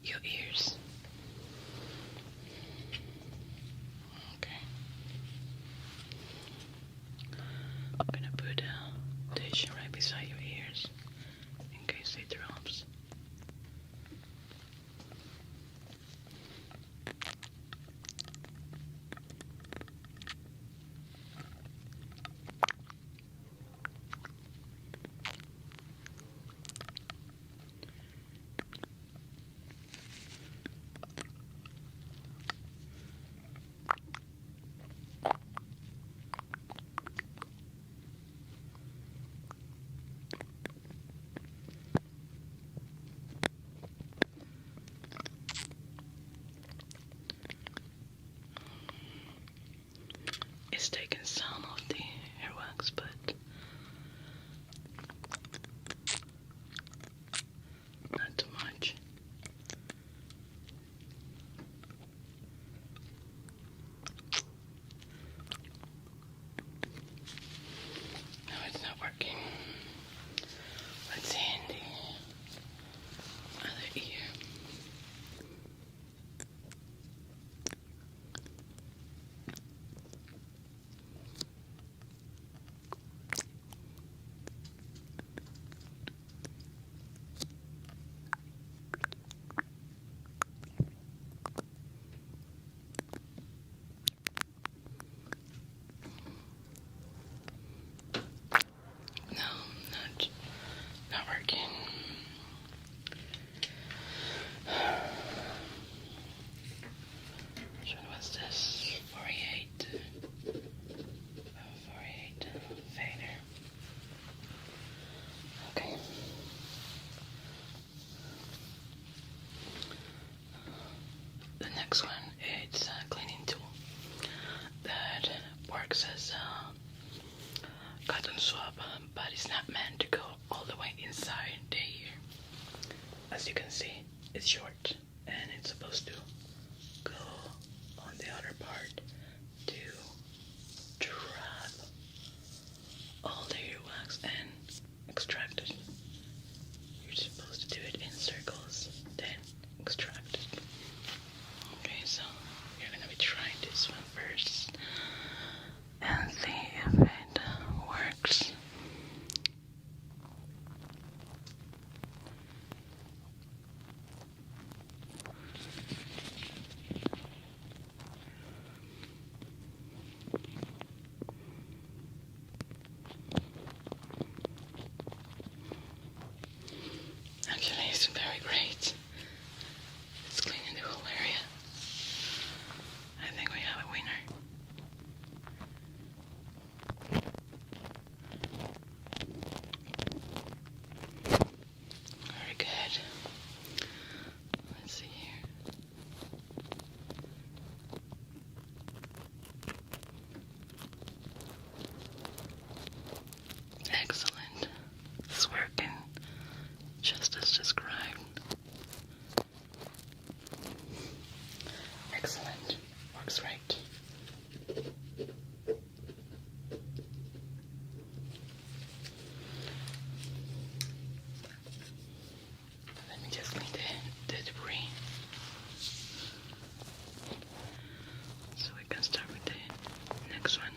your ears. Okay. I'm gonna put a dish right beside your ears in case it drops. It's taken some of the hair wax, but not too much. No, it's not working. Let's see in the other ear. No, not working. Which one was this? 48. 48 fader. Okay. The next one, it's a cleaning tool that works as a cotton swab, but it's not meant to go all the way inside the ear. As you can see, it's short and it's supposed to go on the other part to trap all the earwax and extract it. You're supposed to do it in circles, then extract it. Okay, so you're gonna be trying this one first and see if it works. Actually, it's very great. It's cleaning the whole area. I think we have a winner. Very good. Let's see here. Excellent. It's working just as described. Excellent. Works right. Let me just clean the debris. So we can start with the next one.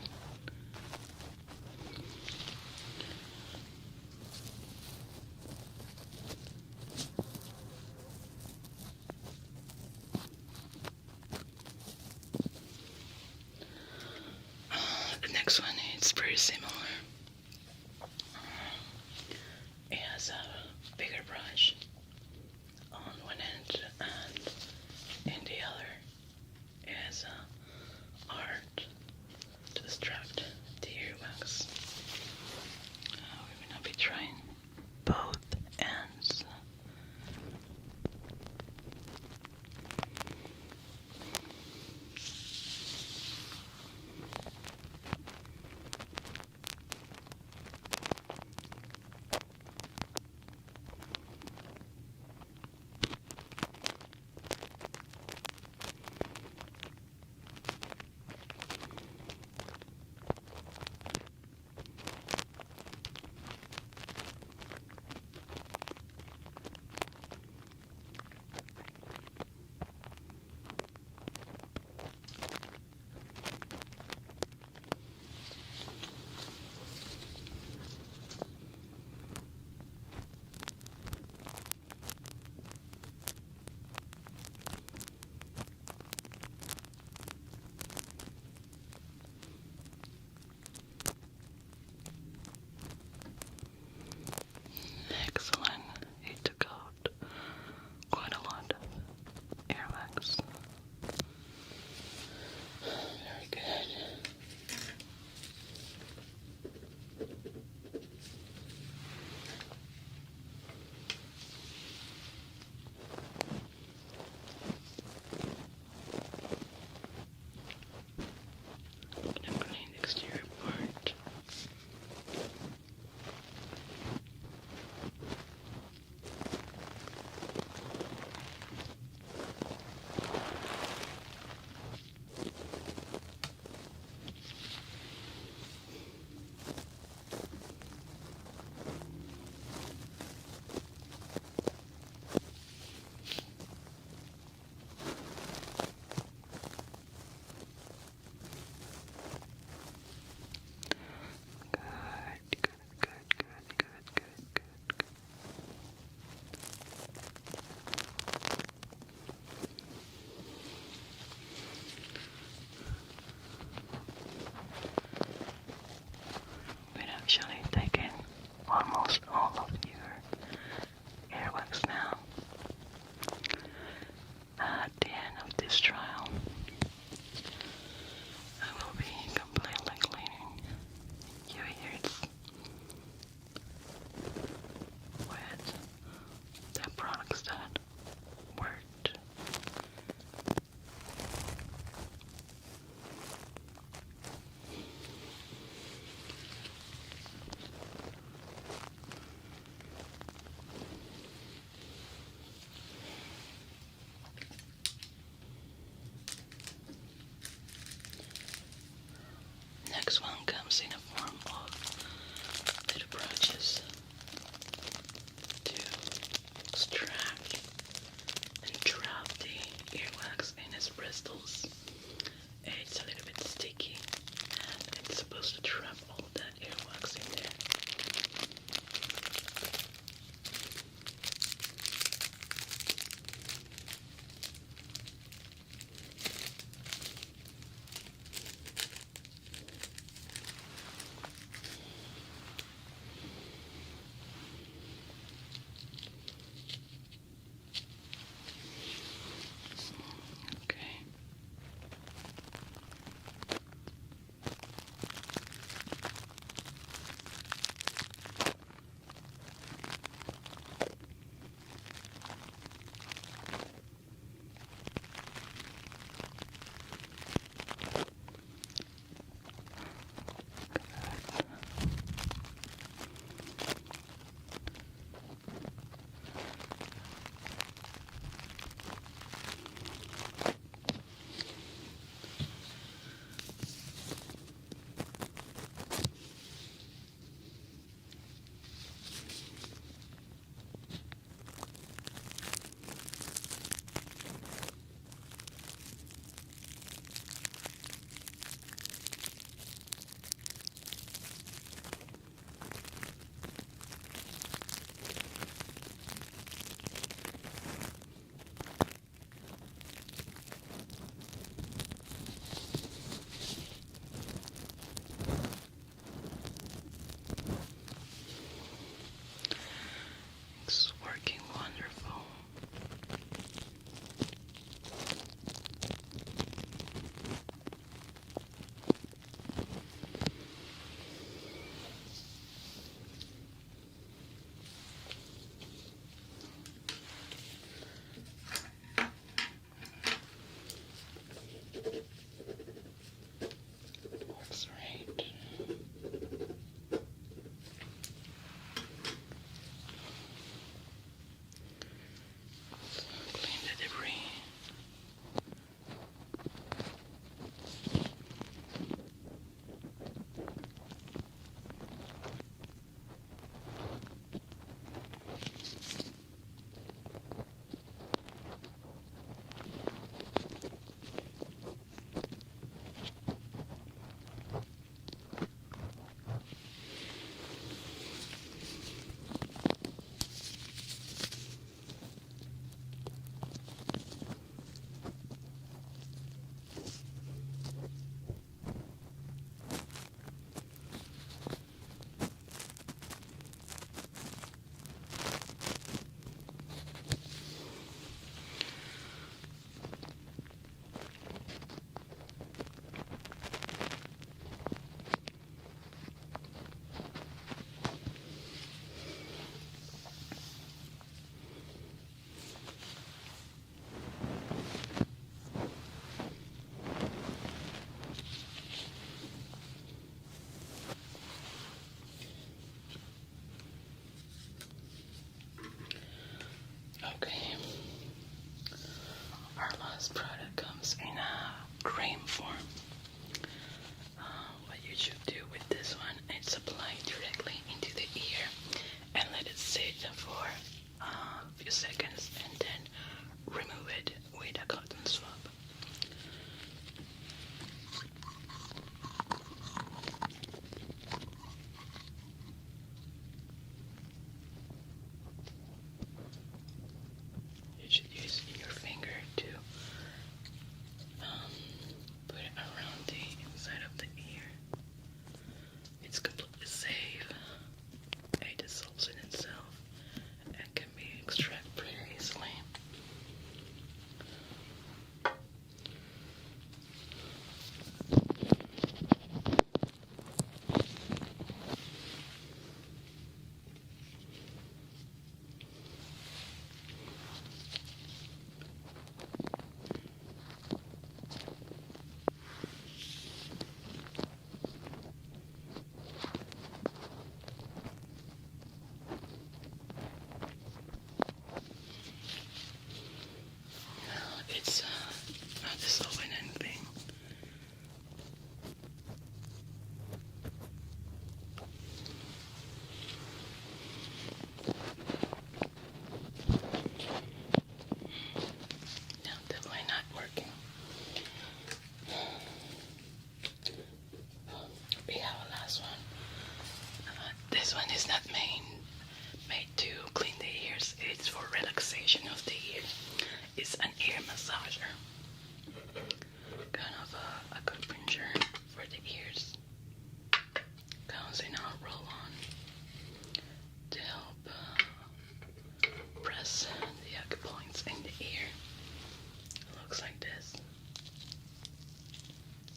This product comes in a cream form. What you should do with this one is apply directly into the ear and let it sit for a few seconds and then remove it with a cotton swab. You should use your finger to put it around the inside of the ear. It's completely safe. It dissolves in itself and can be extracted pretty easily. It's not dissolving anything. No, definitely not working. We have a last one. This one is not made to clean the ears. It's for relaxation of the ear. It's an ear massager. Kind of a acupuncture for the ears. Comes in a roll-on to help press the acupoints in the ear. It looks like this.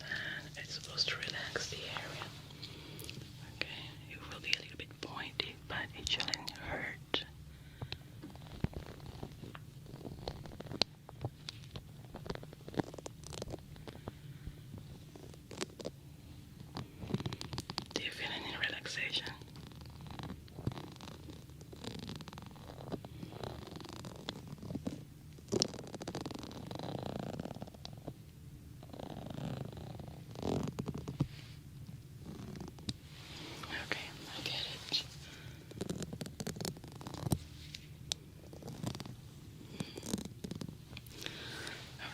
And it's supposed to relax the area. Okay, it will be a little bit pointy, but it shouldn't hurt. Do you feel any relaxation? Okay, I get it.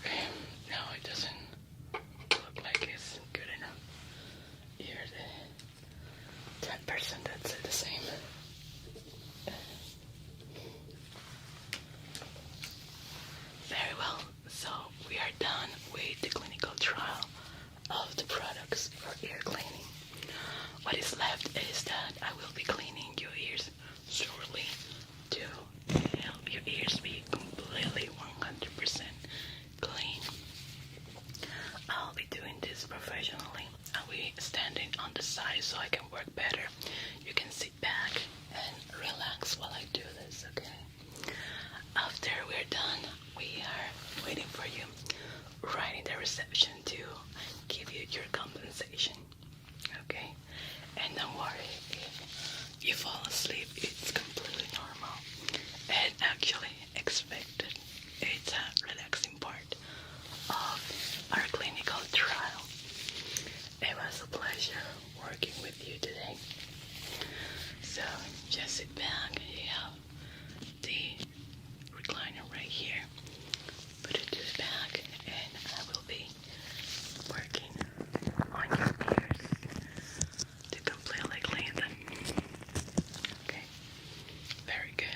Okay, no, it doesn't look like it's good enough. You're the 10% that's the same. Very well, so we are done with the clinical trial of the products for ear cleaning. What is left is that I will be cleaning your ears shortly to help your ears be completely 100% clean. I'll be doing this professionally. I'll be standing on the side so I can work better. You can sit back and relax while I do this, okay? After we're done, we are waiting for you right in the reception to give you your compensation, okay? And don't worry, if you fall asleep, it's completely normal and actually expected. It's a relaxing part of our clinical trial. It was a pleasure working with you today. So just sit back. You have the recliner right here. Put it to the back and I will be working on your ears to completely clean them. Okay, very good.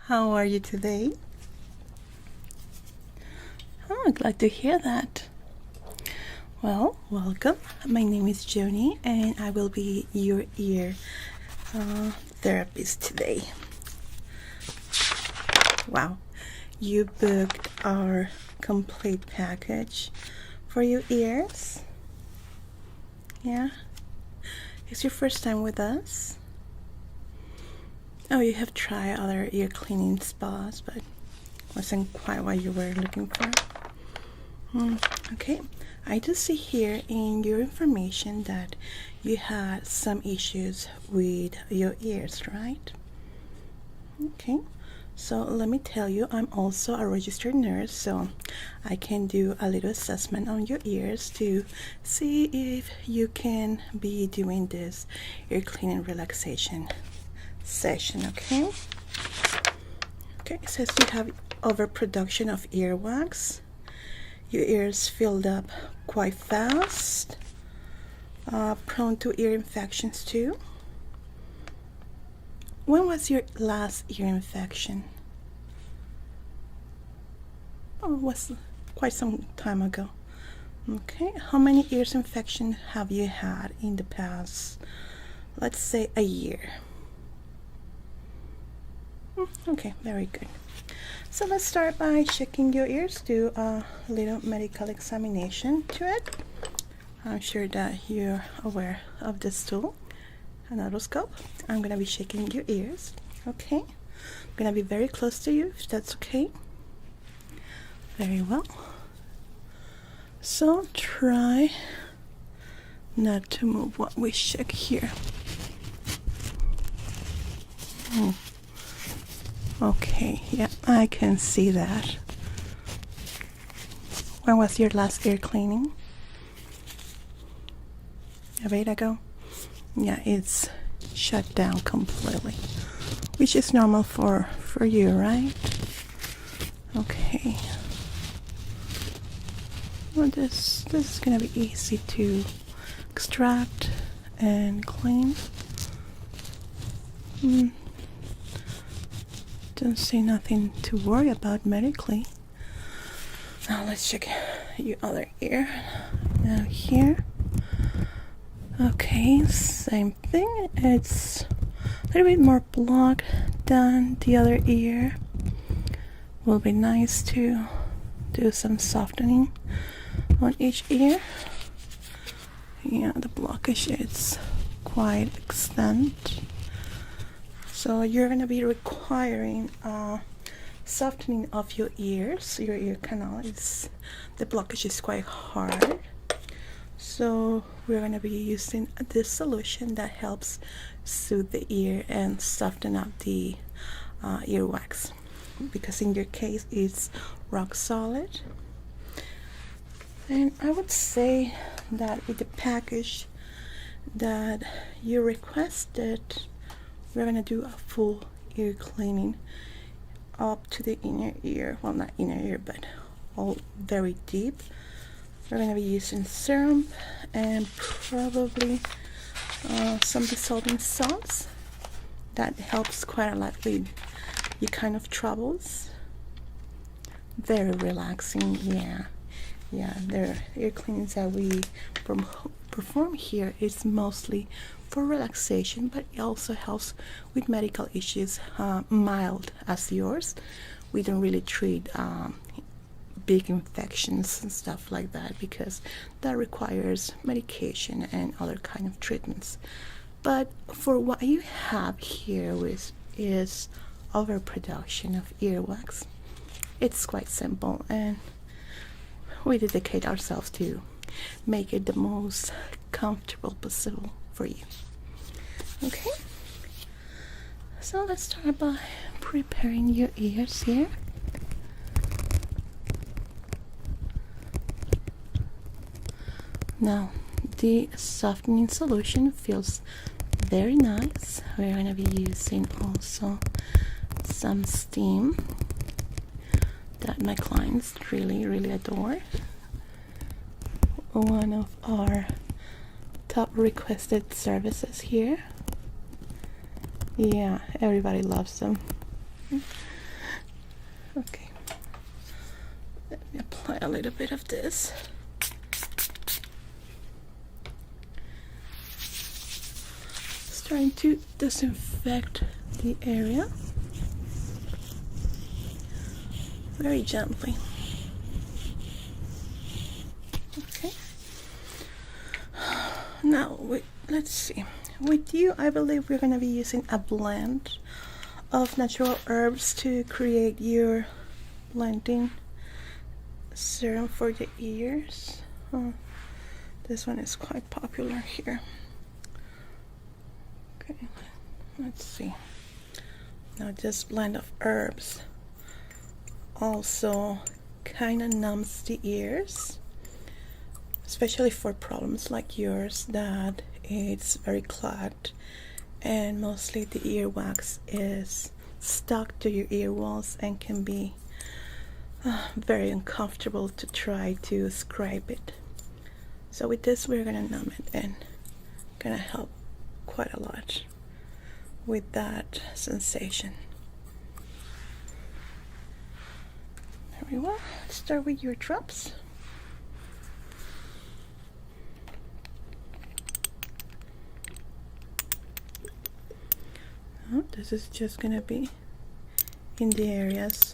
How are you today? Oh, glad to hear that. Well, welcome. My name is Jonie, and I will be your ear therapist today. Wow, you booked our complete package for your ears? Yeah? It's your first time with us? Oh, you have tried other ear cleaning spas, but wasn't quite what you were looking for? Okay, I do see here in your information that you had some issues with your ears, right? Okay, so let me tell you, I'm also a registered nurse, so I can do a little assessment on your ears to see if you can be doing this ear cleaning relaxation session. Okay, it says you have overproduction of earwax. Your ears filled up quite fast, prone to ear infections too. When was your last ear infection? Oh, it was quite some time ago. Okay, how many ears infection have you had in the past, let's say, a year? Okay, very good. So let's start by checking your ears, do a little medical examination to it. I'm sure that you're aware of this tool, an otoscope. I'm gonna be checking your ears, okay? I'm gonna be very close to you, if that's okay. Very well. So try not to move what we check here. Okay, yeah, I can see that. When was your last ear cleaning? A bit ago? Yeah, it's shut down completely, which is normal for you, right? Okay. Well, this is gonna be easy to extract and clean. Don't see nothing to worry about medically. Now let's check your other ear. Now here. Okay, same thing. It's a little bit more blocked than the other ear. Will be nice to do some softening on each ear. Yeah, the blockage is quite extent. So you're going to be requiring softening of your ears, your ear canal. The blockage is quite hard. So we're going to be using this solution that helps soothe the ear and soften up the earwax. Because in your case, it's rock solid. And I would say that with the package that you requested, we're going to do a full ear cleaning up to the inner ear. Well, not inner ear, but all very deep. We're going to be using serum and probably some dissolving salts. That helps quite a lot with your kind of troubles. Very relaxing, yeah. The ear cleanings that we perform here is mostly for relaxation, but it also helps with medical issues, mild as yours. We don't really treat big infections and stuff like that because that requires medication and other kind of treatments. But for what you have here is overproduction of earwax. It's quite simple, and we dedicate ourselves to make it the most comfortable possible for you. Okay, so let's start by preparing your ears here. Now the softening solution feels very nice. We're going to be using also some steam that my clients really adore. One of our top requested services here. Yeah, everybody loves them. Okay, let me apply a little bit of this. Just trying to disinfect the area very gently. Okay. Now, let's see. With you, I believe we're going to be using a blend of natural herbs to create your blending serum for the ears. This one is quite popular here. Okay, let's see. Now this blend of herbs also kind of numbs the ears, especially for problems like yours that it's very clogged and mostly the earwax is stuck to your ear walls and can be very uncomfortable to try to scrape it. So with this we're gonna numb it and gonna help quite a lot with that sensation. Very well. Let's start with your drops. This is just gonna be in the areas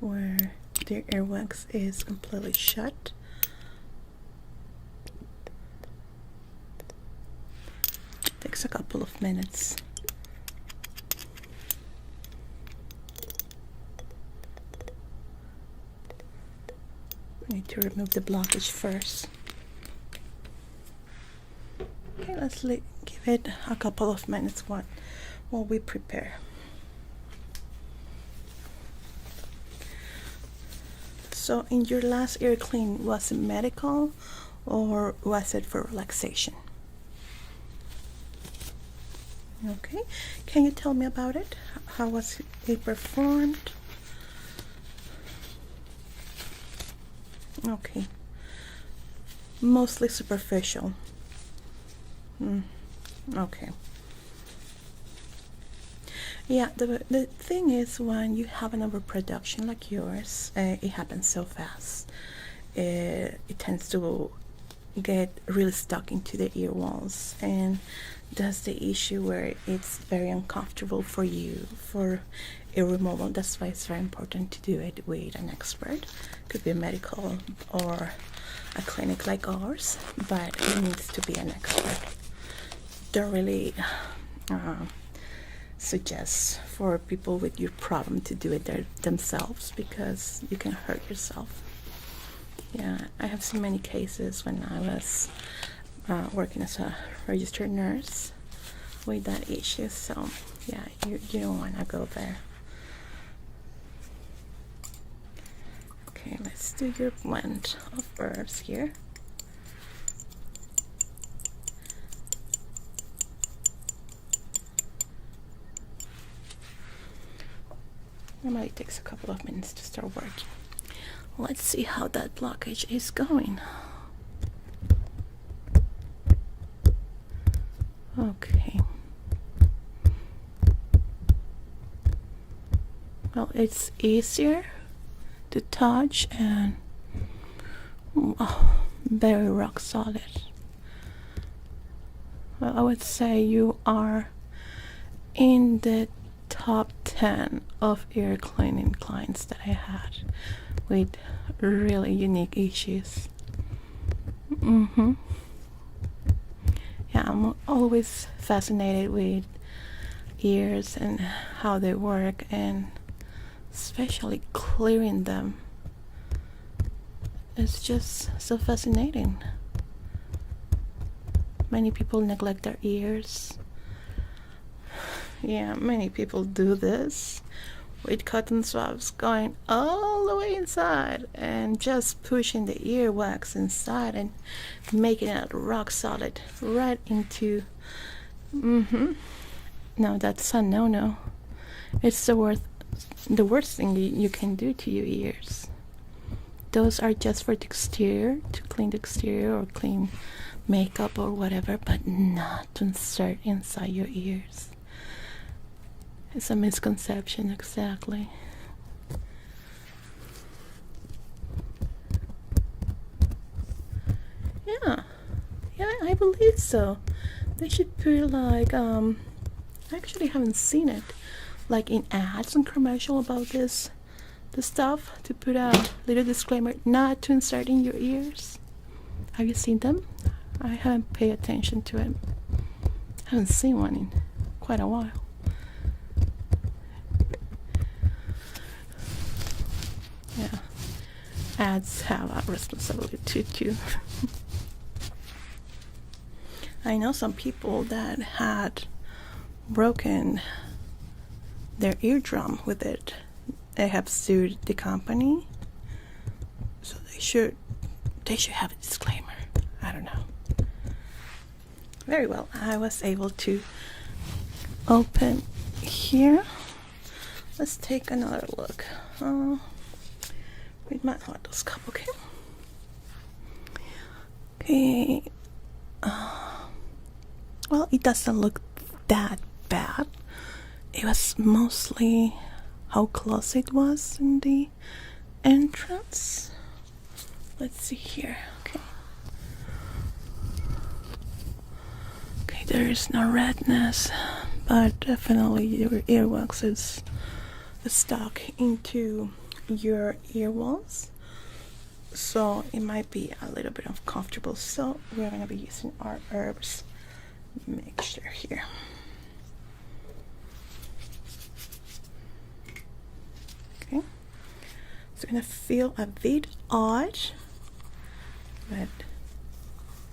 where the earwax is completely shut. Takes a couple of minutes. I need to remove the blockage first. Okay, let's give it a couple of minutes while we prepare. So in your last ear clean, was it medical or was it for relaxation? Okay, can you tell me about it? How was it performed? Okay, mostly superficial. Okay. Yeah, the thing is, when you have an overproduction like yours, it happens so fast. It tends to get really stuck into the ear walls, and that's the issue where it's very uncomfortable for you for ear removal. That's why it's very important to do it with an expert. Could be a medical or a clinic like ours, but it needs to be an expert. Don't really suggest for people with your problem to do it themselves, because you can hurt yourself. Yeah, I have seen many cases when I was working as a registered nurse with that issue, so yeah, you don't want to go there. Okay, let's do your blend of herbs here. Normally it takes a couple of minutes to start working. Let's see how that blockage is going. Okay. Well, it's easier to touch and very rock solid. Well, I would say you are in the top 10 of ear cleaning clients that I had with really unique issues. Yeah, I'm always fascinated with ears and how they work, and especially clearing them. It's just so fascinating. Many people neglect their ears. Yeah, many people do this with cotton swabs going all the way inside and just pushing the earwax inside and making it rock solid right into. No, that's a no-no. It's the worst thing you can do to your ears. Those are just for the exterior, to clean the exterior or clean makeup or whatever, but not to insert inside your ears. It's a misconception, exactly. Yeah, yeah, I believe so. They should put like I actually haven't seen it like in ads and commercial about this stuff, to put a little disclaimer not to insert in your ears. Have you seen them? I haven't paid attention to it. I haven't seen one in quite a while. Yeah, ads have a responsibility too. I know some people that had broken their eardrum with it. They have sued the company, so they should have a disclaimer. I don't know. Very well, I was able to open here. Let's take another look with my otoscope. Okay. Well, it doesn't look that bad. It was mostly how close it was in the entrance. Let's see here. Okay, there is no redness, but definitely your earwax is stuck into your ear walls, so it might be a little bit uncomfortable. So we're going to be using our herbs mixture here. Okay, it's going to feel a bit odd, but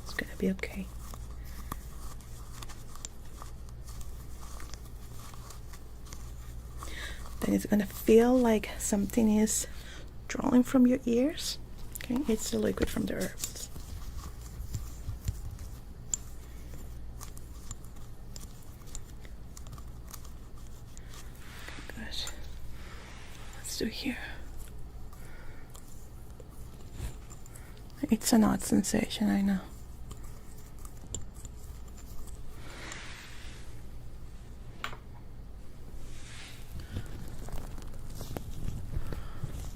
it's going to be okay. Then it's going to feel like something is drawing from your ears. Okay, it's the liquid from the herbs. Okay, good. Let's do here. It's an odd sensation, I know.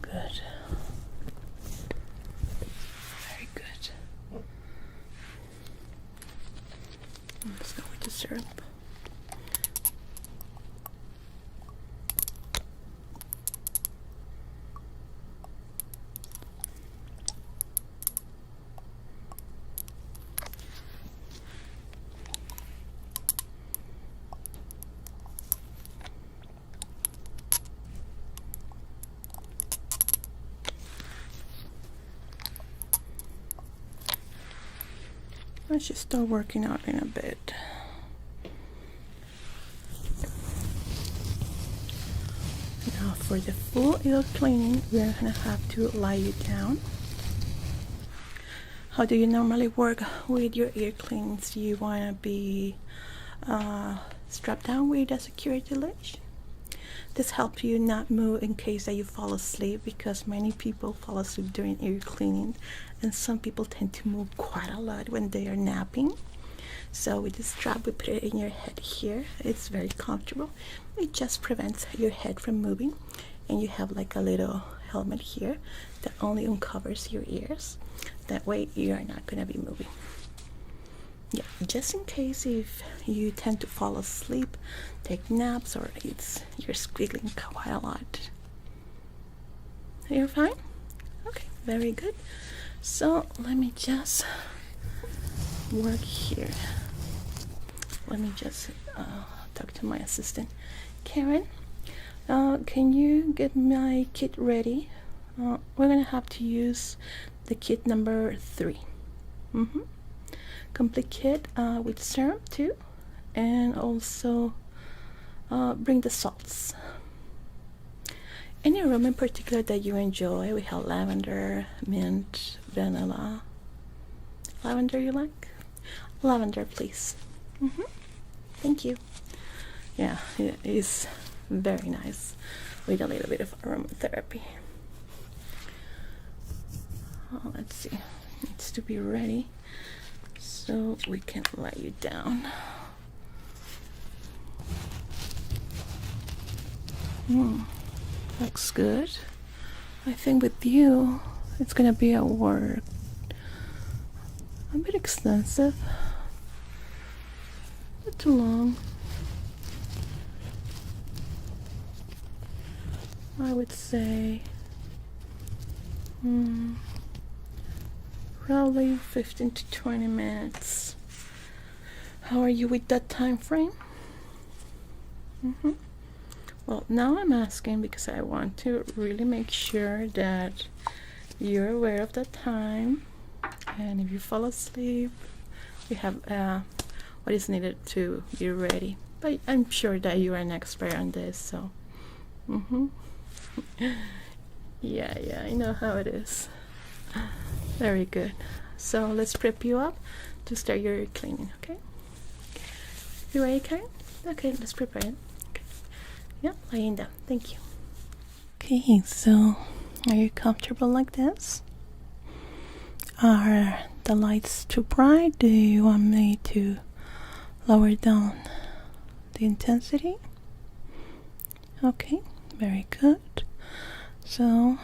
Good. Very good. Let's go with the syrup. I should start working out in a bit. Now for the full ear cleaning, we're gonna have to lie you down. How do you normally work with your ear cleanings? Do you wanna be strapped down with a security leash? This helps you not move in case that you fall asleep, because many people fall asleep during ear cleaning, and some people tend to move quite a lot when they are napping. So with this strap, we put it in your head here. It's very comfortable. It just prevents your head from moving, and you have like a little helmet here that only uncovers your ears. That way you are not going to be moving. Yeah, just in case if you tend to fall asleep, take naps, or you're squiggling quite a lot. You're fine? Okay, very good. So let me just work here. Let me just talk to my assistant. Karen, can you get my kit ready? We're gonna have to use the kit number 3. Complete kit with serum too, and also bring the salts. Any aroma in particular that you enjoy? We have lavender, mint, vanilla. Lavender you like? Lavender, please. Thank you. Yeah, it is very nice with a little bit of aromatherapy. Let's see, it needs to be ready so we can lie you down. Looks good. I think with you, it's gonna be a work a bit extensive, not too long. I would say probably 15 to 20 minutes. How are you with that time frame? Well, now I'm asking because I want to really make sure that you're aware of that time, and if you fall asleep, you have what is needed to be ready. But I'm sure that you are an expert on this, so yeah, I know how it is. Very good. So let's prep you up to start your cleaning, okay? You ready, Karen? Okay, let's prepare it. Okay. Yeah, laying down. Thank you. Okay, so are you comfortable like this? Are the lights too bright? Do you want me to lower down the intensity? Okay, very good. So,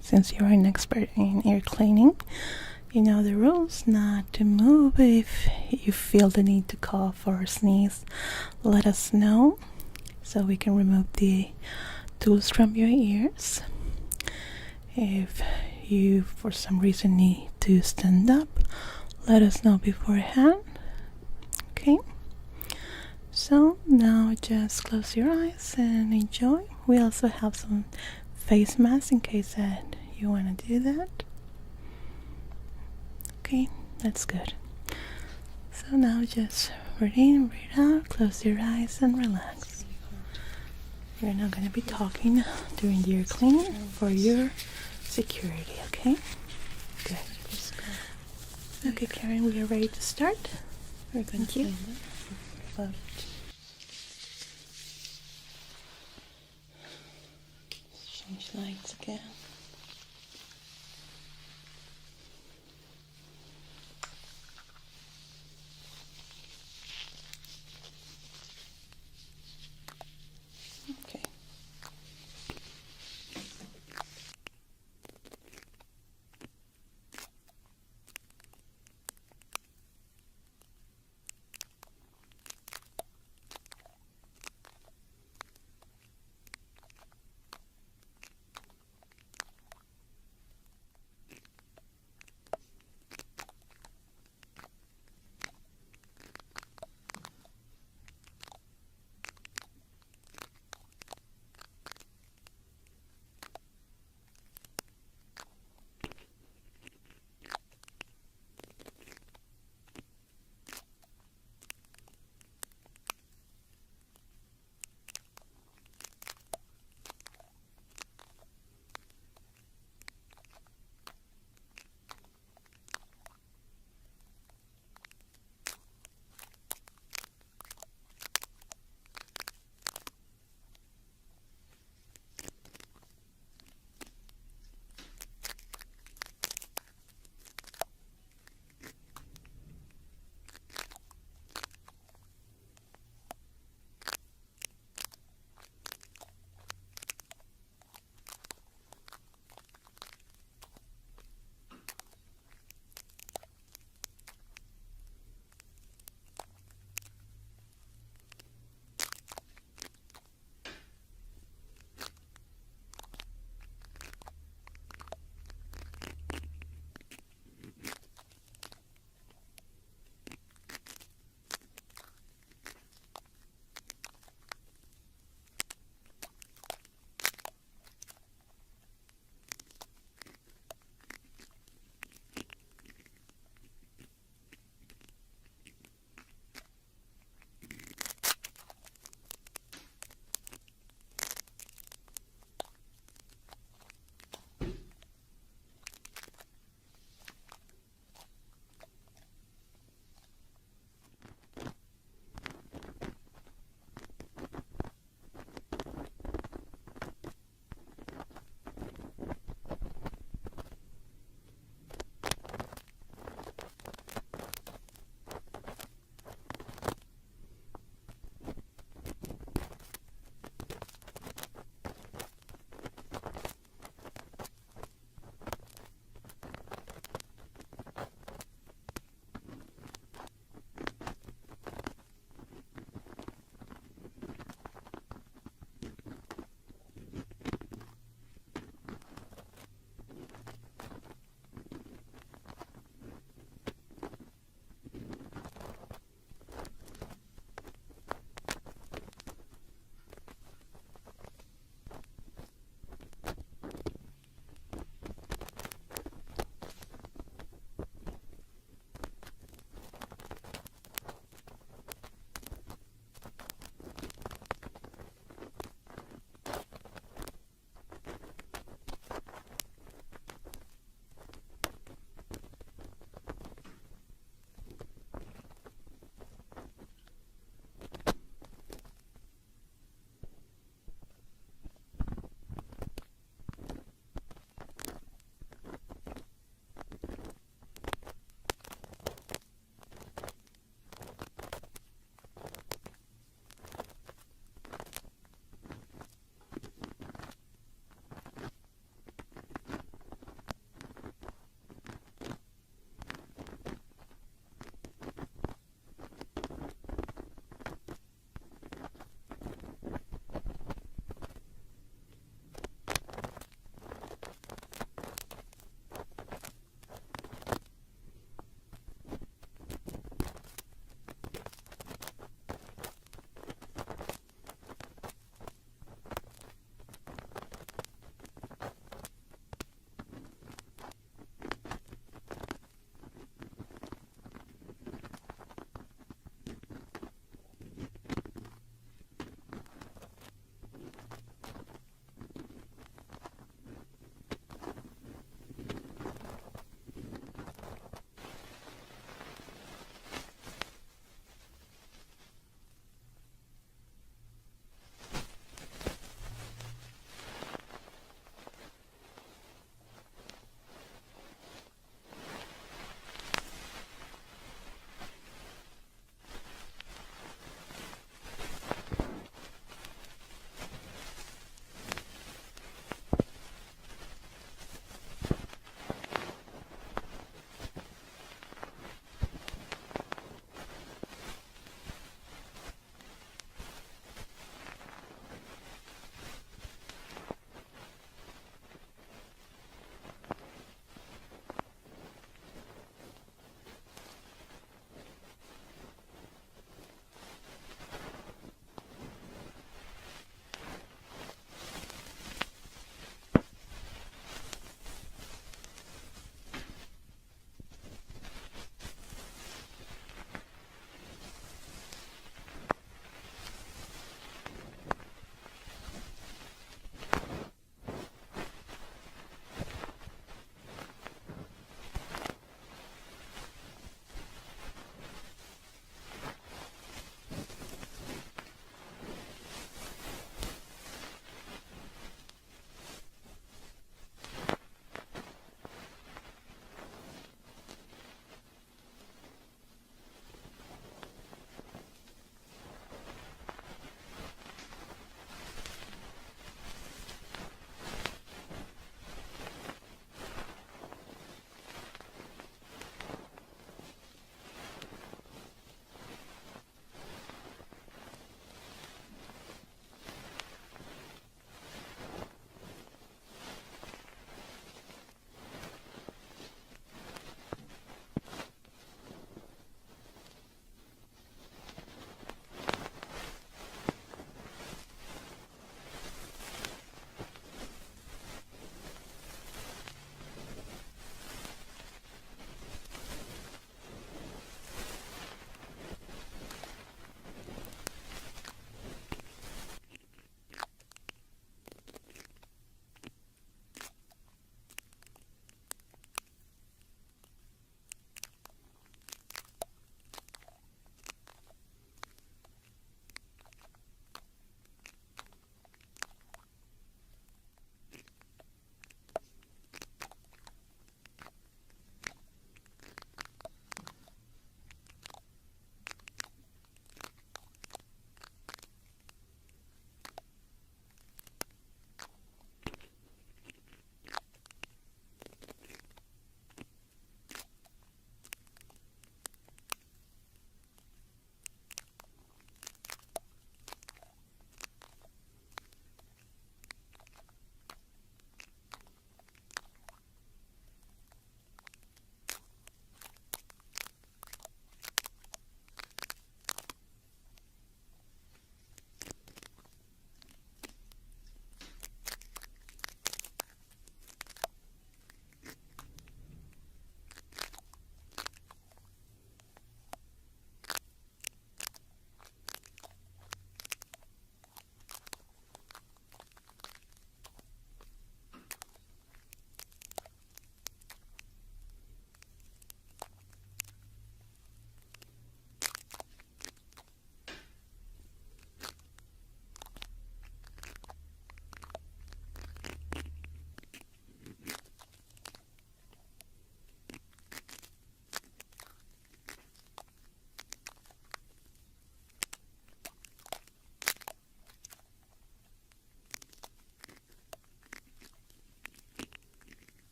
since you're an expert in ear cleaning, you know the rules: not to move. If you feel the need to cough or sneeze, let us know so we can remove the tools from your ears. If you for some reason need to stand up, let us know beforehand. Okay, so now just close your eyes and enjoy. We also have some face masks in case that you want to do that. Okay, that's good. So now just breathe in, breathe out, close your eyes and relax. We're not going to be talking during the ear cleaning for your security, okay? Good. Okay, Karen, we are ready to start. We're going to change lights again. Okay.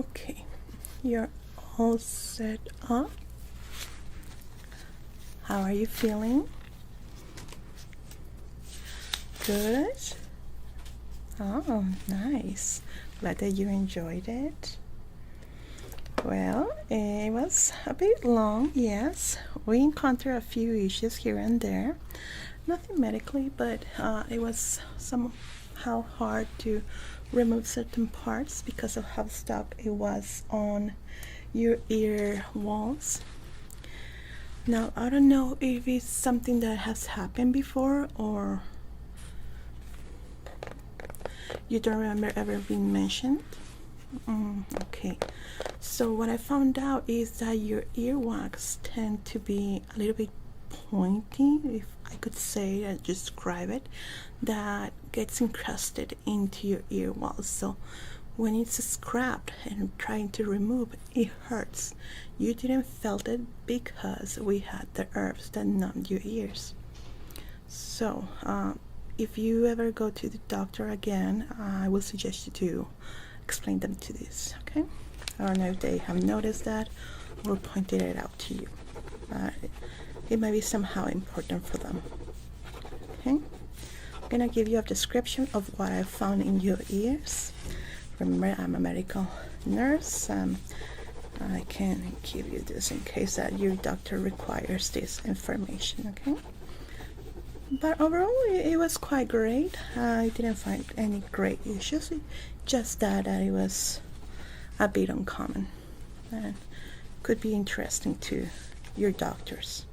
Okay, you're all set up. How are you feeling? Good. Oh, nice. Glad that you enjoyed it. Well, it was a bit long, yes. We encountered a few issues here and there. Nothing medically, but it was somehow hard to remove certain parts because of how stuck it was on your ear walls. Now, I don't know if it's something that has happened before or you don't remember ever being mentioned. Okay, so what I found out is that your earwax tend to be a little bit pointy, if I could say and describe it, that gets encrusted into your ear walls. So when it's scrapped and trying to remove it hurts. You didn't felt it because we had the herbs that numbed your ears. So if you ever go to the doctor again, I will suggest you to explain them to this. Okay, I don't know if they have noticed that or pointed it out to you. It might be somehow important for them. Okay, I'm gonna give you a description of what I found in your ears. Remember, I'm a medical nurse. I can give you this in case that your doctor requires this information. Okay, but overall it was quite great. I didn't find any great issues, just that it was a bit uncommon and could be interesting to your doctors.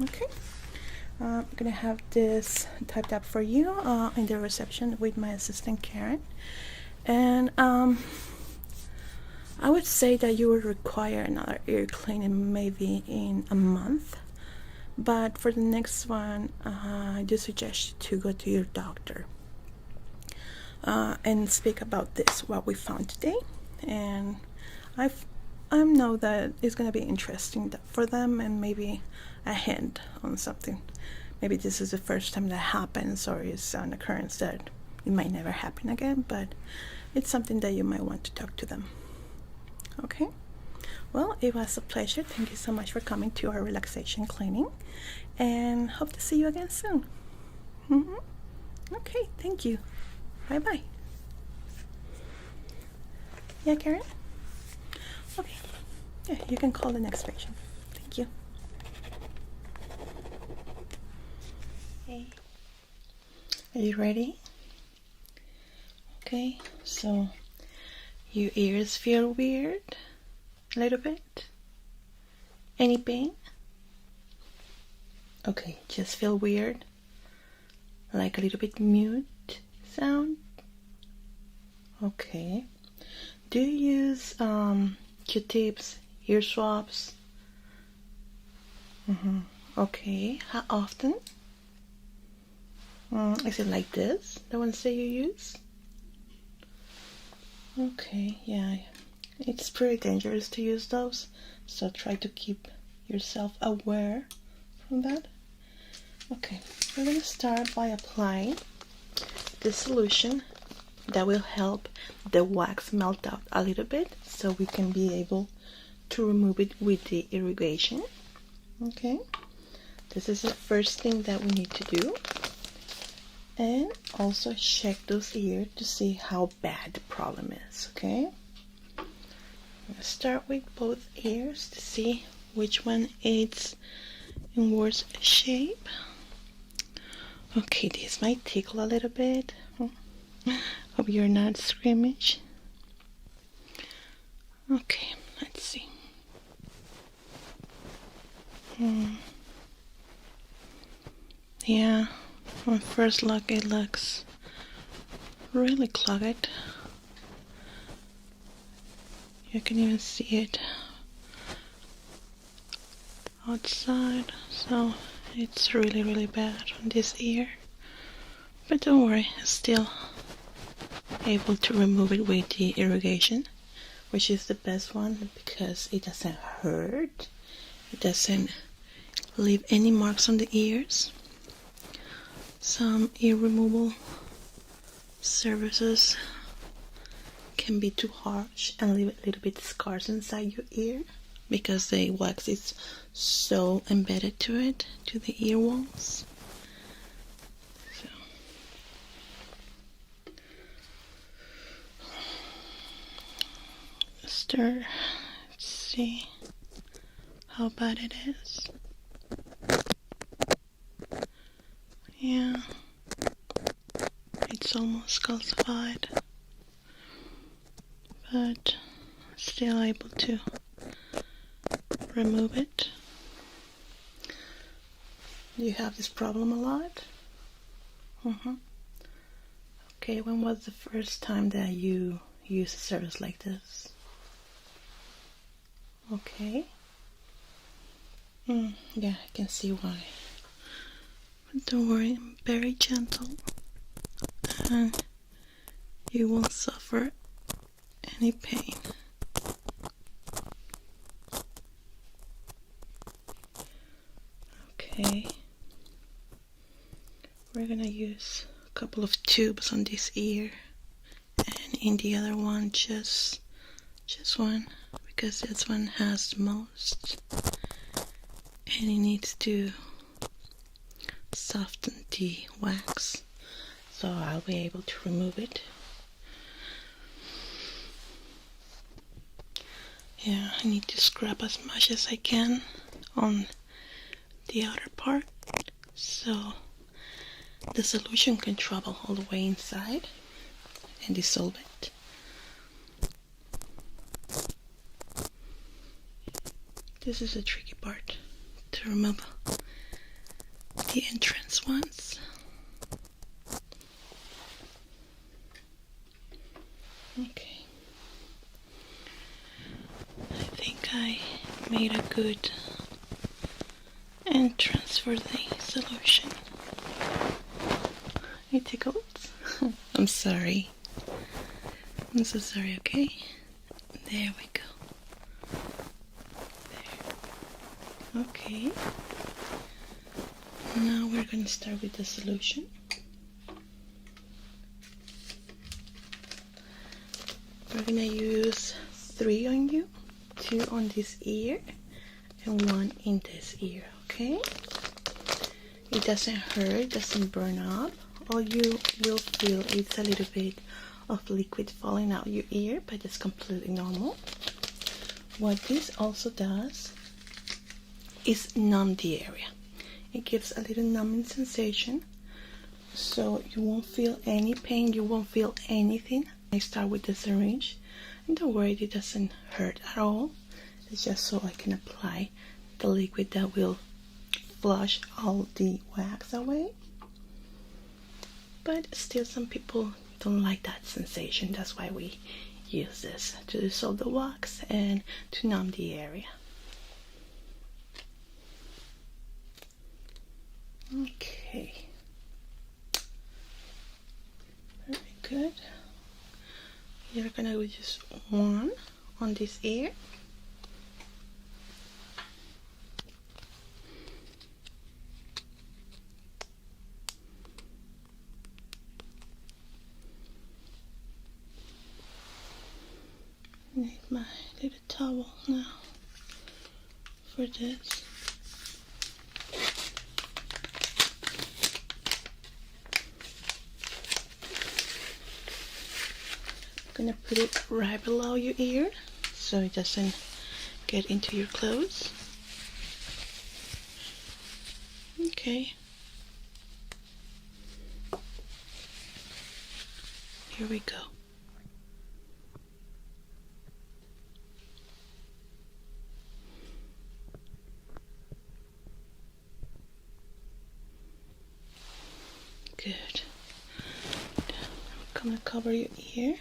Okay, I'm gonna have this typed up for you in the reception with my assistant Karen, and I would say that you would require another ear cleaning maybe in a month, but for the next one I do suggest you to go to your doctor and speak about this, what we found today. And I know that it's going to be interesting for them and maybe a hint on something. Maybe this is the first time that happens, or it's an occurrence that it might never happen again, but it's something that you might want to talk to them. Okay, well, it was a pleasure. Thank you so much for coming to our relaxation cleaning, and hope to see you again soon. Okay, thank you. Bye bye. Yeah, Karen? Okay, yeah, you can call the next patient. Thank you. Hey, are you ready? Okay, so your ears feel weird a little bit? Any pain? Okay, just feel weird, like a little bit mute sound. Okay, do you use Q-tips, ear swabs? Okay, how often? Is it like this, the ones that you use? Okay, yeah, it's pretty dangerous to use those, so try to keep yourself aware from that. Okay, we're going to start by applying the solution that will help the wax melt out a little bit, so we can be able to remove it with the irrigation. Okay, this is the first thing that we need to do. And also check those ears to see how bad the problem is. Okay, I'm gonna start with both ears to see which one is in worse shape. Okay, this might tickle a little bit. Hope you're not squeamish. Okay, let's see. Yeah, on first look it looks really clogged. You can even see it outside, so it's really bad on this ear. But don't worry, I'm still able to remove it with the irrigation, which is the best one because it doesn't hurt. It doesn't leave any marks on the ears. Some ear removal services can be too harsh and leave a little bit scars inside your ear because the wax is so embedded to it, to the ear walls. So stir. Let's see how bad it is. Yeah, it's almost calcified, but still able to remove it. Do you have this problem a lot? Okay, when was the first time that you used a service like this? Okay. Yeah, I can see why. But don't worry, I'm very gentle and you won't suffer any pain. Okay. We're gonna use a couple of tubes on this ear and in the other one just one, because this one has the most and it needs to soften the wax, so I'll be able to remove it. Yeah, I need to scrub as much as I can on the outer part so the solution can travel all the way inside and dissolve it. This is a tricky part, to remove the entrance ones. Okay. I think I made a good entrance for the solution. It tickles. I'm sorry. I'm so sorry, okay? There we go. There. Okay. Now we're going to start with the solution. We're going to use 3 on you, 2 on this ear, and 1 in this ear, okay? It doesn't hurt, doesn't burn up. All you will feel is a little bit of liquid falling out your ear, but it's completely normal. What this also does is numb the area. It gives a little numbing sensation, so you won't feel any pain, you won't feel anything. I start with the syringe, and don't worry, it doesn't hurt at all. It's just so I can apply the liquid that will flush all the wax away. But still, some people don't like that sensation. That's why we use this, to dissolve the wax and to numb the area. Okay, very good. You're gonna do just 1 on this ear. I need my little towel now for this. I'm gonna put it right below your ear so it doesn't get into your clothes. Okay. Here we go. Good. I'm gonna cover your ear.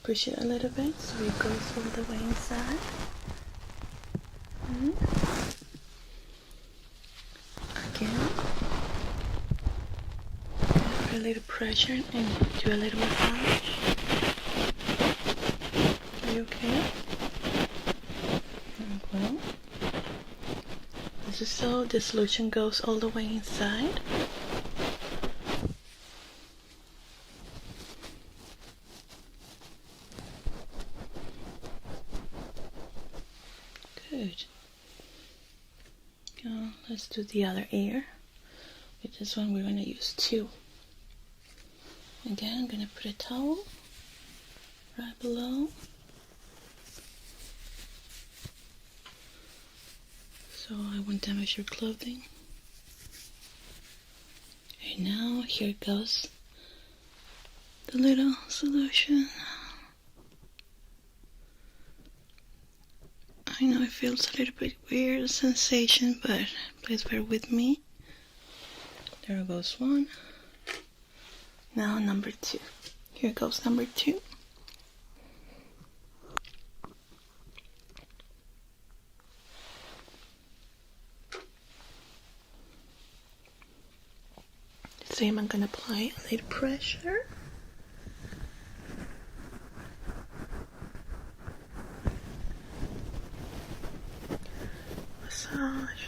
Push it a little bit so it goes all the way inside. Again. Put a little pressure and do a little massage. Are you okay? Well, this is so the solution goes all the way inside. Now let's do the other ear. With this one we're going to use 2. Again, I'm going to put a towel right below. So I won't damage your clothing. And now here goes the little solution. I know it feels a little bit weird sensation, but please bear with me. There goes 1. Now number 2. Here goes number 2. Same, I'm gonna apply a little pressure. Massage.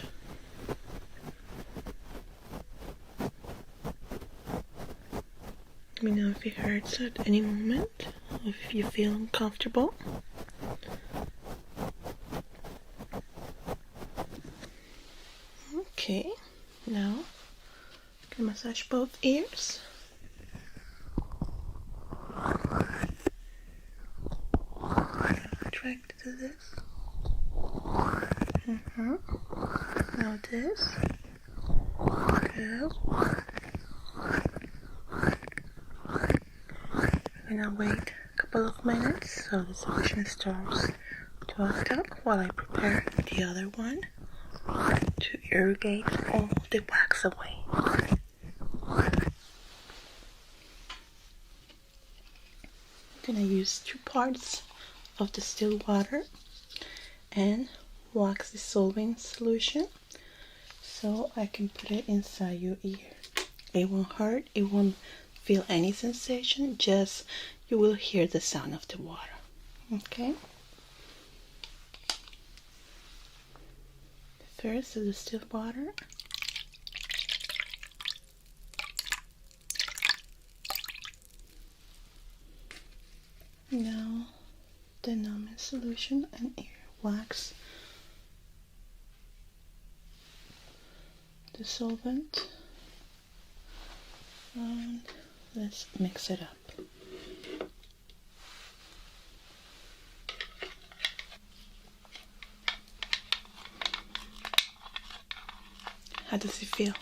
Let me know if it hurts at any moment, if you feel uncomfortable. Okay, now I'm gonna massage both ears. Try to do this. Now this. Good. I'm gonna wait a couple of minutes so the solution starts to act up while I prepare the other one to irrigate all the wax away. I'm gonna use 2 parts of distilled water and wax dissolving solution so I can put it inside your ear. It won't hurt, it won't feel any sensation, just you will hear the sound of the water. Okay? First, the distilled water. Now, the numbing solution and ear wax dissolvent, and let's mix it up. How does it feel?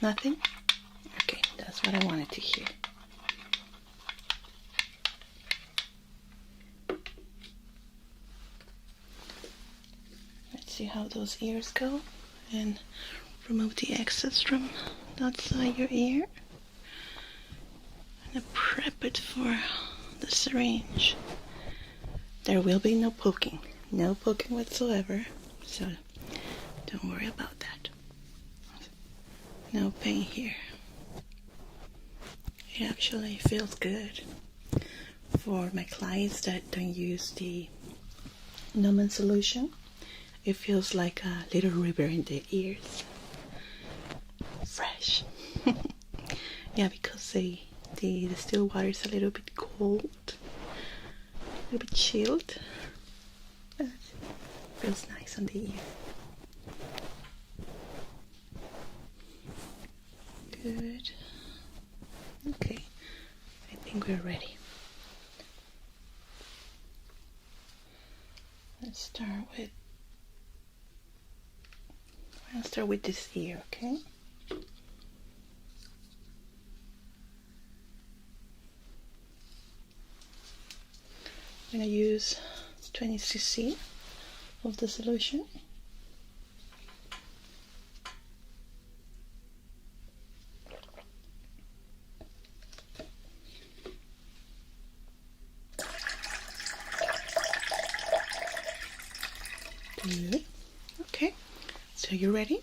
Nothing? Okay, that's what I wanted to hear. Let's see how those ears go and remove the excess from outside your ear. And prep it for the syringe. There will be no poking whatsoever, so don't worry about that. No pain here. It actually feels good for my clients that don't use the numbing solution. It feels like a little river in the ears. Fresh. Yeah, because the distilled water is a little bit cold, a little bit chilled. But it feels nice on the ear. Good. Okay, I think we're ready. I'll start with this ear, okay? I'm going to use 20 cc of the solution. Good. Okay, so you're ready?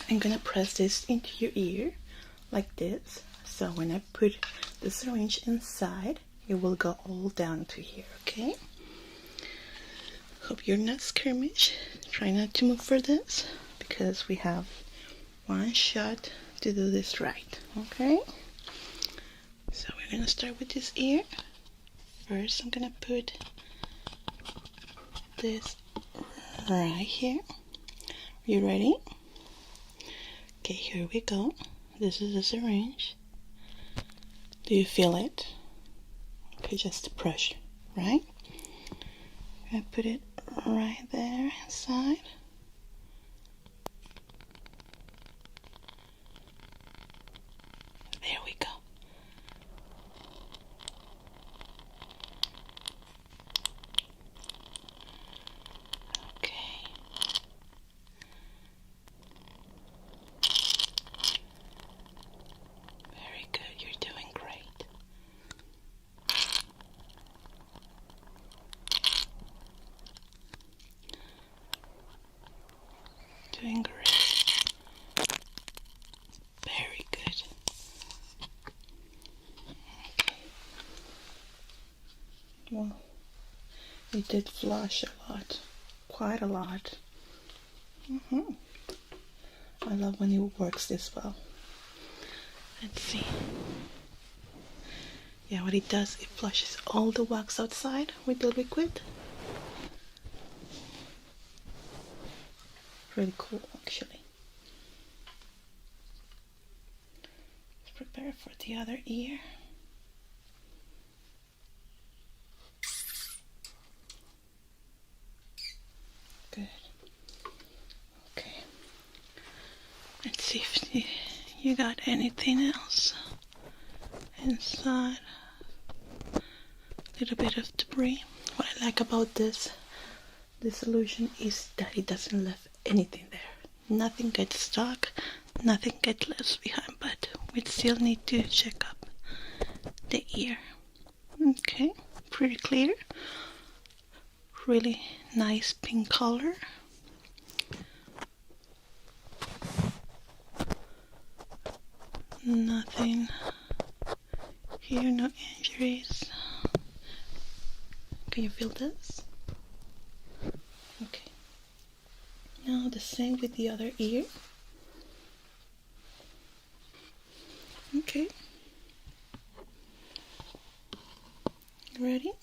I'm gonna press this into your ear like this. So when I put the syringe inside, it will go all down to here, okay? Hope you're not skirmish. Try not to move for this because we have one shot to do this right, okay? So we're gonna start with this ear. First, I'm gonna put this right here You ready? Okay, here we go. This is the syringe. Do you feel it? Okay, just push, right? I put it right there inside. There we go. Okay. Very good. You're doing great. Doing great. Very good. Okay. Well, you did flush a lot. Quite a lot. I love when it works this well. Let's see. Yeah, what it does, it flushes all the wax outside with the liquid. Really cool, actually. Let's prepare for the other ear. Good. Okay. Let's see if you got anything else inside. A little bit of debris. What I like about this solution is that it doesn't leave anything there. Nothing gets stuck, nothing gets left behind, but we still need to check up the ear. Okay, pretty clear. Really nice pink color. Nothing here, no injuries. Can you feel this? Okay. Now the same with the other ear. Okay. Ready?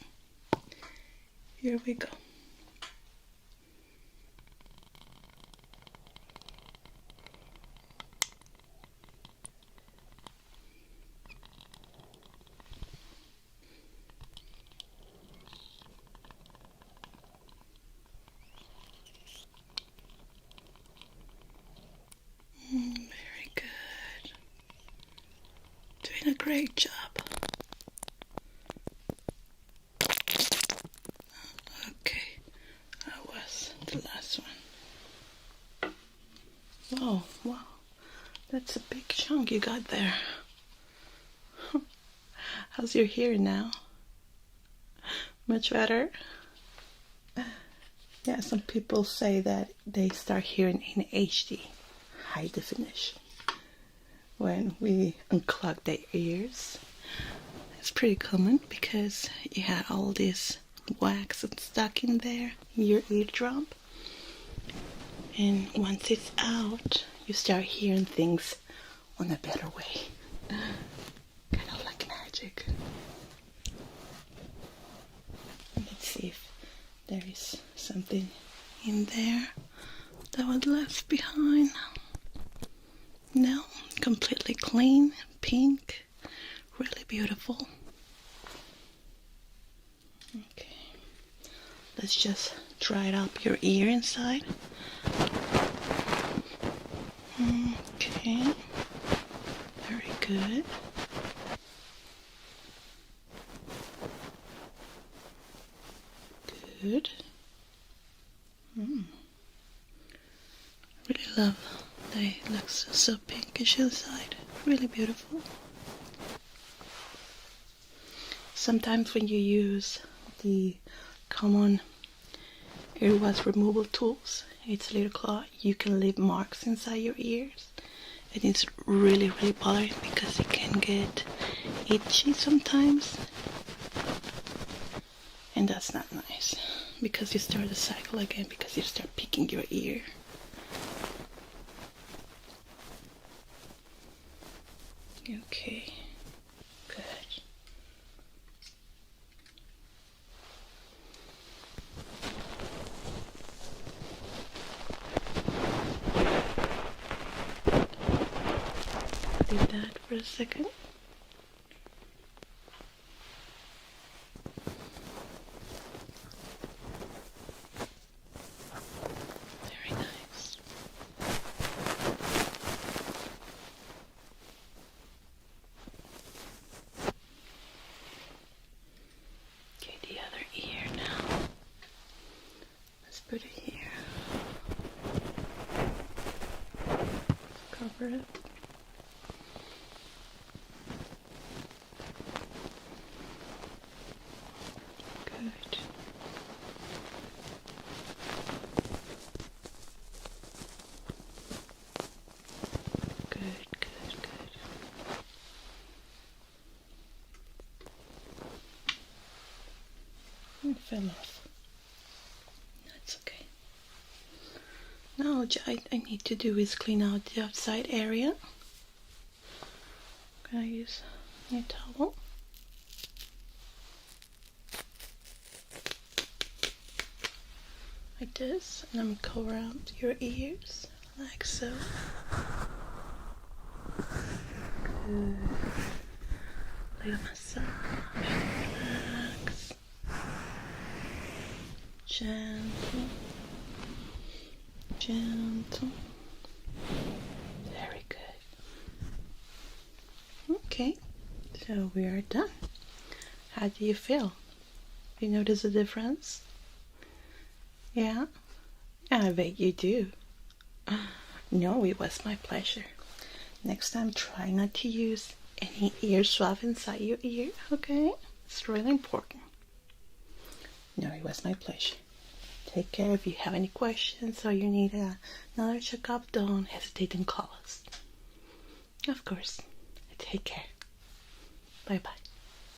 Here we go. Very good. Doing a great job. Okay, that was the last one. Oh, wow. That's a big chunk you got there. How's your hearing now? Much better? Yeah, some people say that they start hearing in HD, high definition, when we unclog their ears. It's pretty common because you had all this wax stuck in there, in your eardrum. And once it's out, you start hearing things on a better way. Kind of like magic. Let's see if there is something in there that was left behind. No, completely clean, pink, really beautiful. Okay, let's just dry up your ear inside. Okay, very good. Good. Really love that it looks so pinkish inside. Really beautiful. Sometimes when you use the common earwax removal tools, it's a little claw, you can leave marks inside your ears. And it's really bothering because it can get itchy sometimes. And that's not nice because you start the cycle again because you start picking your ear. Okay, good. with that for a second. Very nice. Okay, the other ear now. Let's put it here. Cover it. Good. Good, good, good. It fell off. That's okay. Now all I need to do is clean out the outside area. I'm gonna use a towel. Like this, and I'm gonna cover up your ears like so. Good. Little massage. Relax. Gentle. Gentle. Very good. Okay, so we are done. How do you feel? You notice a difference? Yeah? I bet you do. No, it was my pleasure. Next time, try not to use any ear swab inside your ear, okay? It's really important. No, it was my pleasure. Take care. If you have any questions or you need another checkup, don't hesitate and call us. Of course. Take care. Bye-bye.